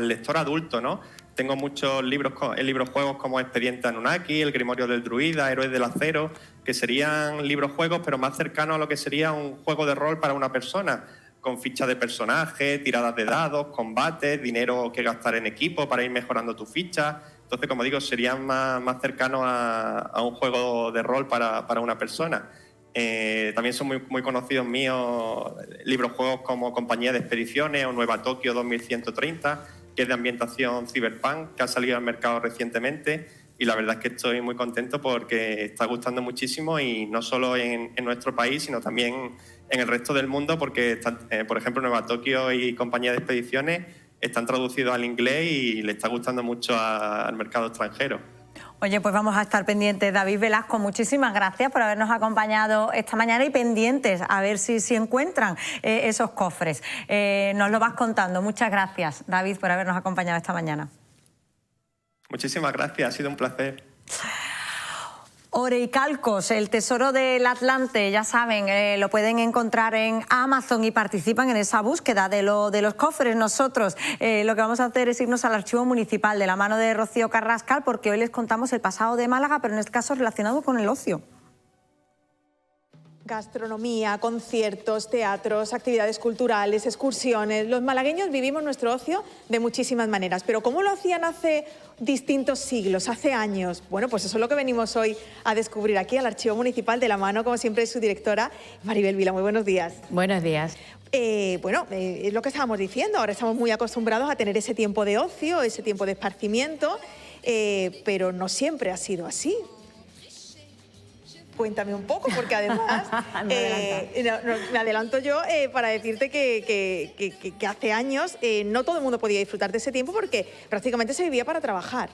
lector adulto, ¿no? Tengo muchos libros-juegos como Expediente Anunnaki, El Grimorio del Druida, Héroes del Acero, que serían libros-juegos, pero más cercanos a lo que sería un juego de rol para una persona, con fichas de personaje, tiradas de dados, combates, dinero que gastar en equipo para ir mejorando tus fichas. Entonces, como digo, serían más cercanos a un juego de rol para una persona. También son muy conocidos míos libros-juegos como Compañía de Expediciones o Nueva Tokio 2130, que es de ambientación cyberpunk, que ha salido al mercado recientemente, y la verdad es que estoy muy contento porque está gustando muchísimo, y no solo en nuestro país, sino también en el resto del mundo, porque están, por ejemplo, Nueva Tokio y Compañía de Expediciones están traducidos al inglés y le está gustando mucho al mercado extranjero. Oye, pues vamos a estar pendientes. David Velasco, muchísimas gracias por habernos acompañado esta mañana, y pendientes a ver si encuentran esos cofres. Nos lo vas contando. Muchas gracias, David, por habernos acompañado esta mañana. Muchísimas gracias, ha sido un placer. Oreicalcos, El Tesoro del Atlante, ya saben, lo pueden encontrar en Amazon y participan en esa búsqueda de los cofres. Nosotros lo que vamos a hacer es irnos al Archivo Municipal de la mano de Rocío Carrascal, porque hoy les contamos el pasado de Málaga, pero en este caso relacionado con el ocio. Gastronomía, conciertos, teatros, actividades culturales, excursiones. Los malagueños vivimos nuestro ocio de muchísimas maneras, pero ¿cómo lo hacían hace distintos siglos, hace años? Bueno, pues eso es lo que venimos hoy a descubrir aquí al Archivo Municipal, de la mano, como siempre, de su directora, Maribel Vila. Muy buenos días. Buenos días. Es lo que estábamos diciendo, ahora estamos muy acostumbrados a tener ese tiempo de ocio, ese tiempo de esparcimiento, pero no siempre ha sido así. Cuéntame un poco, porque además me adelanto yo para decirte que hace años no todo el mundo podía disfrutar de ese tiempo, porque prácticamente se vivía para trabajar.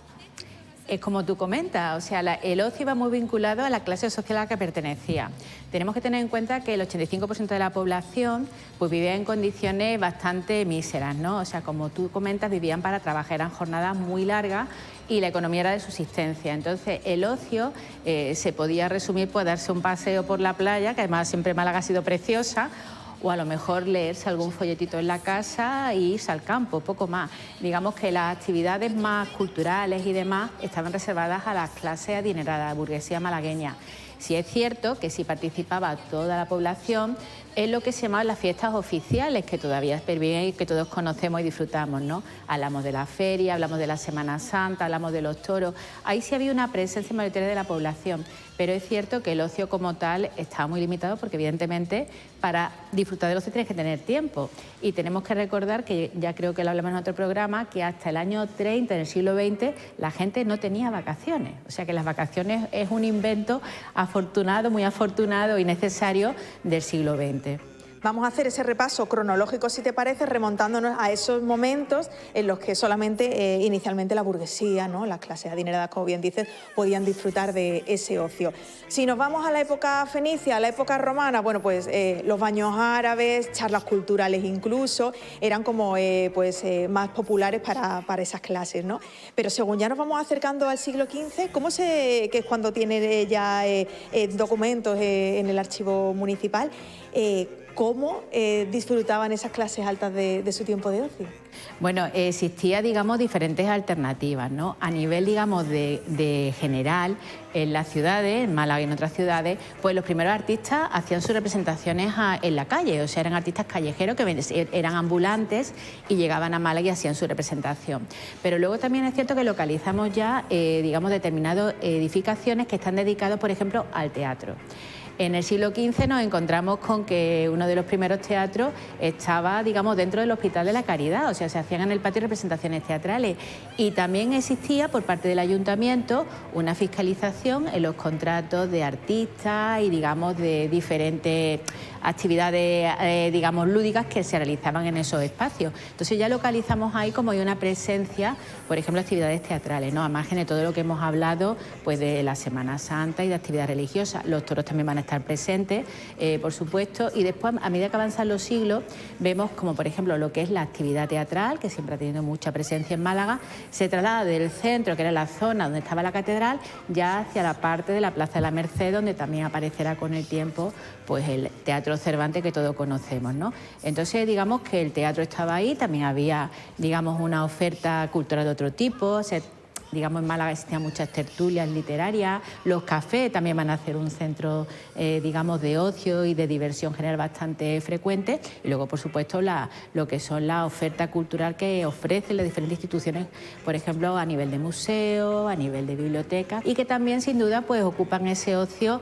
Es como tú comentas, o sea, el ocio iba muy vinculado a la clase social a la que pertenecía. Tenemos que tener en cuenta que el 85% de la población pues vivía en condiciones bastante míseras, ¿no? O sea, como tú comentas, vivían para trabajar, eran jornadas muy largas y la economía era de subsistencia. Entonces, el ocio se podía resumir por darse un paseo por la playa, que además siempre Málaga ha sido preciosa, o a lo mejor leerse algún folletito en la casa e irse al campo, poco más. Digamos que las actividades más culturales y demás estaban reservadas a las clases adineradas, la burguesía malagueña. Sí es cierto que si participaba toda la población en lo que se llaman las fiestas oficiales, que todavía perviven y que todos conocemos y disfrutamos, ¿no? Hablamos de la feria, hablamos de la Semana Santa, hablamos de los toros. Ahí sí había una presencia mayoritaria de la población, pero es cierto que el ocio como tal está muy limitado, porque evidentemente para disfrutar del ocio tienes que tener tiempo. Y tenemos que recordar, que ya creo que lo hablamos en otro programa, que hasta el año 30, en el siglo XX, la gente no tenía vacaciones. O sea que las vacaciones es un invento afortunado, muy afortunado y necesario del siglo XX. Vamos a hacer ese repaso cronológico, si te parece, remontándonos a esos momentos en los que solamente inicialmente la burguesía, ¿no?, las clases adineradas, como bien dices, podían disfrutar de ese ocio. Si nos vamos a la época fenicia, a la época romana, bueno, pues los baños árabes, charlas culturales incluso, eran como más populares para esas clases, ¿no? Pero según ya nos vamos acercando al siglo XV, que es cuando tiene ya documentos en el archivo municipal, ¿cómo disfrutaban esas clases altas de su tiempo de ocio? Bueno, existía, digamos, diferentes alternativas, ¿no? A nivel, digamos, de general, en las ciudades, en Málaga y en otras ciudades, pues los primeros artistas hacían sus representaciones en la calle, o sea, eran artistas callejeros que eran ambulantes y llegaban a Málaga y hacían su representación. Pero luego también es cierto que localizamos ya, digamos, determinadas edificaciones que están dedicadas, por ejemplo, al teatro. En el siglo XV nos encontramos con que uno de los primeros teatros estaba, digamos, dentro del Hospital de la Caridad, o sea, se hacían en el patio representaciones teatrales, y también existía por parte del ayuntamiento una fiscalización en los contratos de artistas y, digamos, de diferentes actividades, digamos, lúdicas que se realizaban en esos espacios. Entonces ya localizamos ahí como hay una presencia, por ejemplo, actividades teatrales, ¿no? A margen de todo lo que hemos hablado, pues de la Semana Santa y de actividades religiosas. Los toros también van a estar presentes, por supuesto, y después, a medida que avanzan los siglos, vemos como, por ejemplo, lo que es la actividad teatral, que siempre ha tenido mucha presencia en Málaga, se traslada del centro, que era la zona donde estaba la catedral, ya hacia la parte de la Plaza de la Merced, donde también aparecerá con el tiempo pues el Teatro Cervantes que todos conocemos, ¿no? Entonces, digamos que el teatro estaba ahí, también había, digamos, una oferta cultural de otro tipo, digamos, en Málaga existían muchas tertulias literarias, los cafés también van a ser un centro, digamos, de ocio y de diversión general bastante frecuente, y luego, por supuesto, lo que son la oferta cultural que ofrecen las diferentes instituciones, por ejemplo, a nivel de museo, a nivel de biblioteca, y que también, sin duda, pues ocupan ese ocio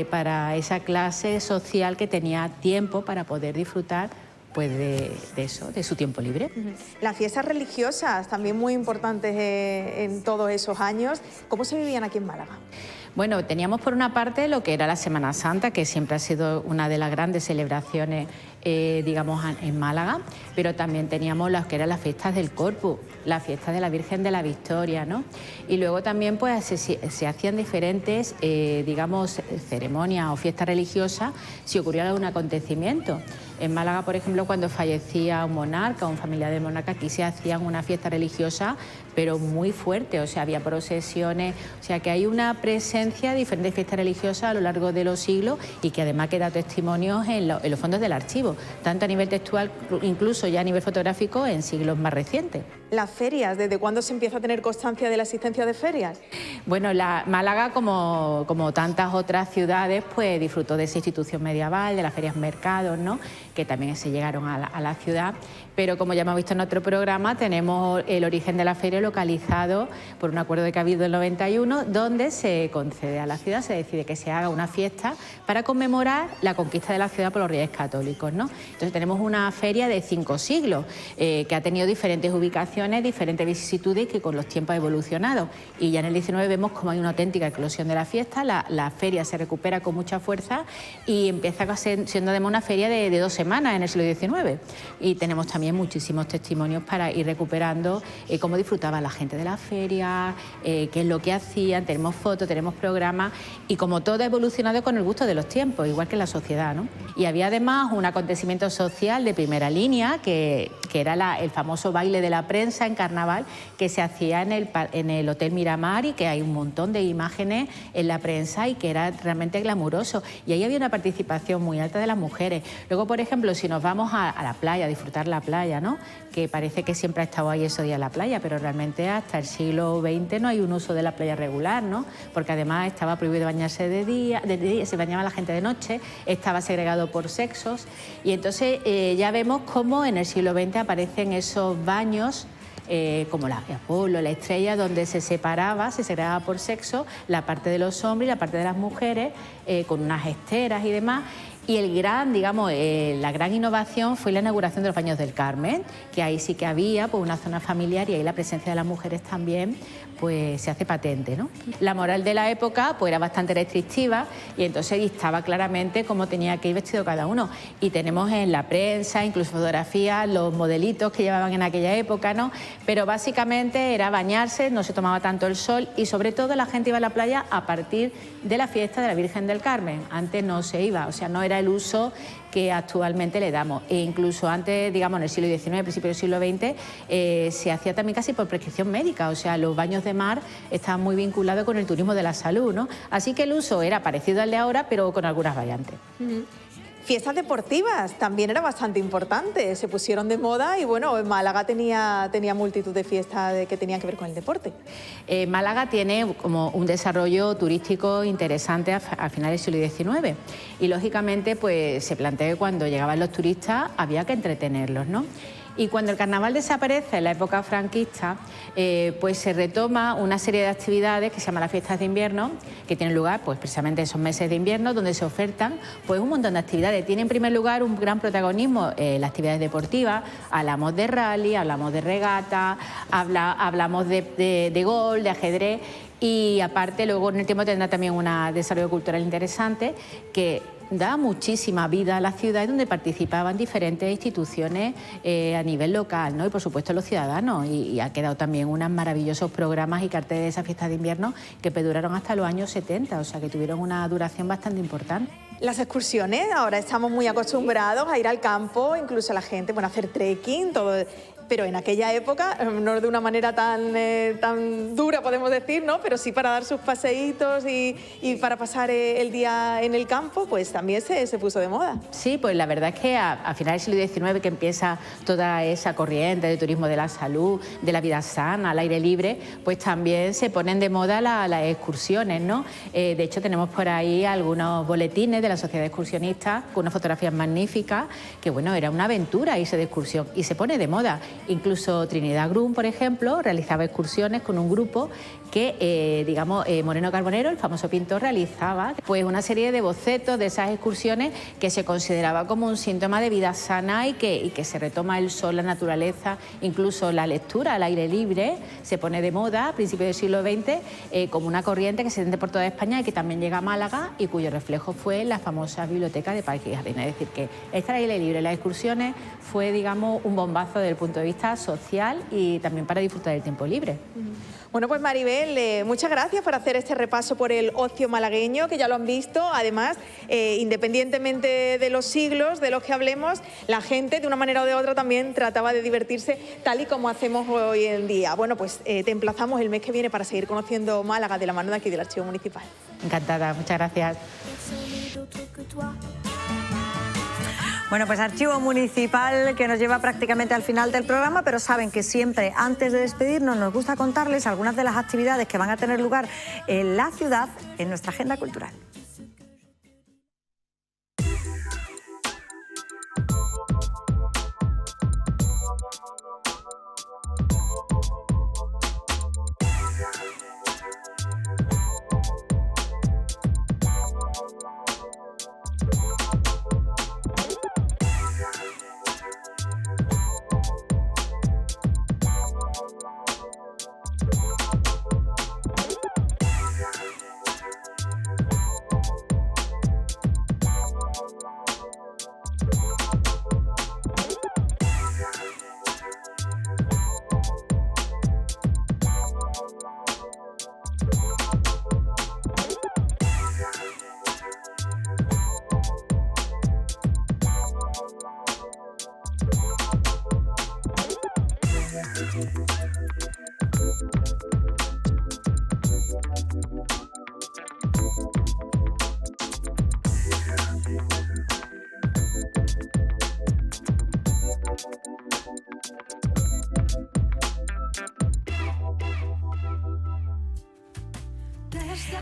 para esa clase social que tenía tiempo para poder disfrutar pues de eso, de su tiempo libre. Las fiestas religiosas, también muy importantes en todos esos años, ¿cómo se vivían aquí en Málaga? Bueno, teníamos por una parte lo que era la Semana Santa, que siempre ha sido una de las grandes celebraciones, digamos, en Málaga, pero también teníamos las que eran las fiestas del Corpus, la fiesta de la Virgen de la Victoria, ¿no? Y luego también pues se hacían diferentes, digamos, ceremonias o fiestas religiosas si ocurría algún acontecimiento. En Málaga, por ejemplo, cuando fallecía un monarca o un familiar del monarca, aquí se hacían una fiesta religiosa, pero muy fuerte, o sea, había procesiones, o sea, que hay una presencia de diferentes fiestas religiosas a lo largo de los siglos y que además queda testimonios en los fondos del archivo, tanto a nivel textual, incluso ya a nivel fotográfico en siglos más recientes. Las ferias, ¿desde cuándo se empieza a tener constancia de la existencia de ferias? Bueno, Málaga, como tantas otras ciudades, pues disfrutó de esa institución medieval, de las ferias mercados, ¿no?, que también se llegaron a la ciudad, pero como ya hemos visto en otro programa, tenemos el origen de la feria localizado por un acuerdo de Cabildo del 91, donde se concede a la ciudad, se decide que se haga una fiesta para conmemorar la conquista de la ciudad por los Reyes Católicos, ¿no? Entonces tenemos una feria de 5 siglos, que ha tenido diferentes ubicaciones, diferentes vicisitudes, que con los tiempos ha evolucionado, y ya en el 19 vemos como hay una auténtica eclosión de la fiesta, la feria se recupera con mucha fuerza y empieza siendo además una feria de 2 semanas en el siglo XIX, y tenemos también muchísimos testimonios para ir recuperando cómo disfrutaba la gente de la feria, qué es lo que hacían, tenemos fotos, tenemos programas, y como todo ha evolucionado con el gusto de los tiempos, igual que la sociedad, ¿no? Y había además un acontecimiento social de primera línea, que era el famoso baile de la prensa en carnaval, que se hacía en el Hotel Miramar, y que hay un montón de imágenes en la prensa y que era realmente glamuroso, y ahí había una participación muy alta de las mujeres. Luego, por ejemplo, si nos vamos a la playa, a disfrutar la playa, ¿no?, que parece que siempre ha estado ahí esos días la playa, pero realmente hasta el siglo XX no hay un uso de la playa regular, ¿no?, porque además estaba prohibido bañarse de día, se bañaba la gente de noche, estaba segregado por sexos, y entonces ya vemos cómo en el siglo XX aparecen esos baños como la Apolo, la Estrella, donde se segregaba por sexo la parte de los hombres y la parte de las mujeres, con unas esteras y demás. Y la gran innovación fue la inauguración de los Baños del Carmen, que ahí sí que había pues una zona familiar, y ahí la presencia de las mujeres también pues se hace patente, ¿no? La moral de la época pues era bastante restrictiva, y entonces dictaba claramente cómo tenía que ir vestido cada uno. Y tenemos en la prensa, incluso fotografías, los modelitos que llevaban en aquella época, ¿no? Pero básicamente era bañarse, no se tomaba tanto el sol, y sobre todo la gente iba a la playa a partir de la fiesta de la Virgen del Carmen. Antes no se iba, o sea, no era el uso que actualmente le damos. E incluso antes, digamos, en el siglo XIX, principios del siglo XX, se hacía también casi por prescripción médica, o sea, los baños de mar estaban muy vinculados con el turismo de la salud, ¿no? Así que el uso era parecido al de ahora, pero con algunas variantes. Fiestas deportivas también era bastante importante, se pusieron de moda, y bueno, Málaga tenía multitud de fiestas que tenían que ver con el deporte. Málaga tiene como un desarrollo turístico interesante al final del siglo XIX, y lógicamente pues se plantea que cuando llegaban los turistas había que entretenerlos, ¿no? Y cuando el carnaval desaparece en la época franquista, pues se retoma una serie de actividades que se llaman las fiestas de invierno, que tienen lugar pues precisamente esos meses de invierno, donde se ofertan pues un montón de actividades. Tiene en primer lugar un gran protagonismo las actividades deportivas. Hablamos de rally, hablamos de regata, hablamos de golf, de ajedrez. Y aparte luego en el tiempo tendrá también un desarrollo cultural interesante que da muchísima vida a la ciudad y donde participaban diferentes instituciones a nivel local, ¿no? Y por supuesto los ciudadanos, y ha quedado también unos maravillosos programas y carteles de esa fiesta de invierno que perduraron hasta los años 70, o sea que tuvieron una duración bastante importante. Las excursiones, ahora estamos muy acostumbrados a ir al campo, incluso la gente, bueno, a hacer trekking, todo. Pero en aquella época, no de una manera tan dura, podemos decir, ¿no? Pero sí para dar sus paseitos y para pasar el día en el campo, pues también se puso de moda. Sí, pues la verdad es que a finales del siglo XIX, que empieza toda esa corriente de turismo de la salud, de la vida sana, al aire libre, pues también se ponen de moda las excursiones, ¿no? De hecho, tenemos por ahí algunos boletines de la Sociedad Excursionista con unas fotografías magníficas, que bueno, era una aventura irse de excursión y se pone de moda. Incluso Trinidad Grun, por ejemplo, realizaba excursiones con un grupo que, Moreno Carbonero, el famoso pintor, realizaba pues una serie de bocetos de esas excursiones que se consideraba como un síntoma de vida sana y que se retoma el sol, la naturaleza, incluso la lectura al aire libre, se pone de moda a principios del siglo XX como una corriente que se extiende por toda España y que también llega a Málaga y cuyo reflejo fue la famosa biblioteca de Parque y Jardín. Es decir, que estar al aire libre, las excursiones, fue, un bombazo desde el punto de vista social y también para disfrutar del tiempo libre. Bueno, pues Maribel, muchas gracias por hacer este repaso por el ocio malagueño, que ya lo han visto. Además, independientemente de los siglos de los que hablemos, la gente de una manera o de otra también trataba de divertirse tal y como hacemos hoy en día. Bueno, pues te emplazamos el mes que viene para seguir conociendo Málaga de la mano de aquí del Archivo Municipal. Encantada, muchas gracias. Bueno, pues Archivo Municipal que nos lleva prácticamente al final del programa, pero saben que siempre antes de despedirnos nos gusta contarles algunas de las actividades que van a tener lugar en la ciudad en nuestra agenda cultural.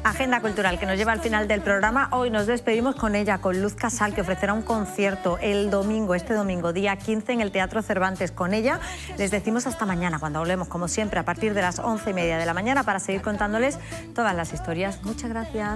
Agenda cultural que nos lleva al final del programa. Hoy nos despedimos con ella, con Luz Casal, que ofrecerá un concierto este domingo, día 15, en el Teatro Cervantes. Con ella les decimos hasta mañana, cuando hablemos, como siempre, a partir de las 11:30 de la mañana, para seguir contándoles todas las historias. Muchas gracias.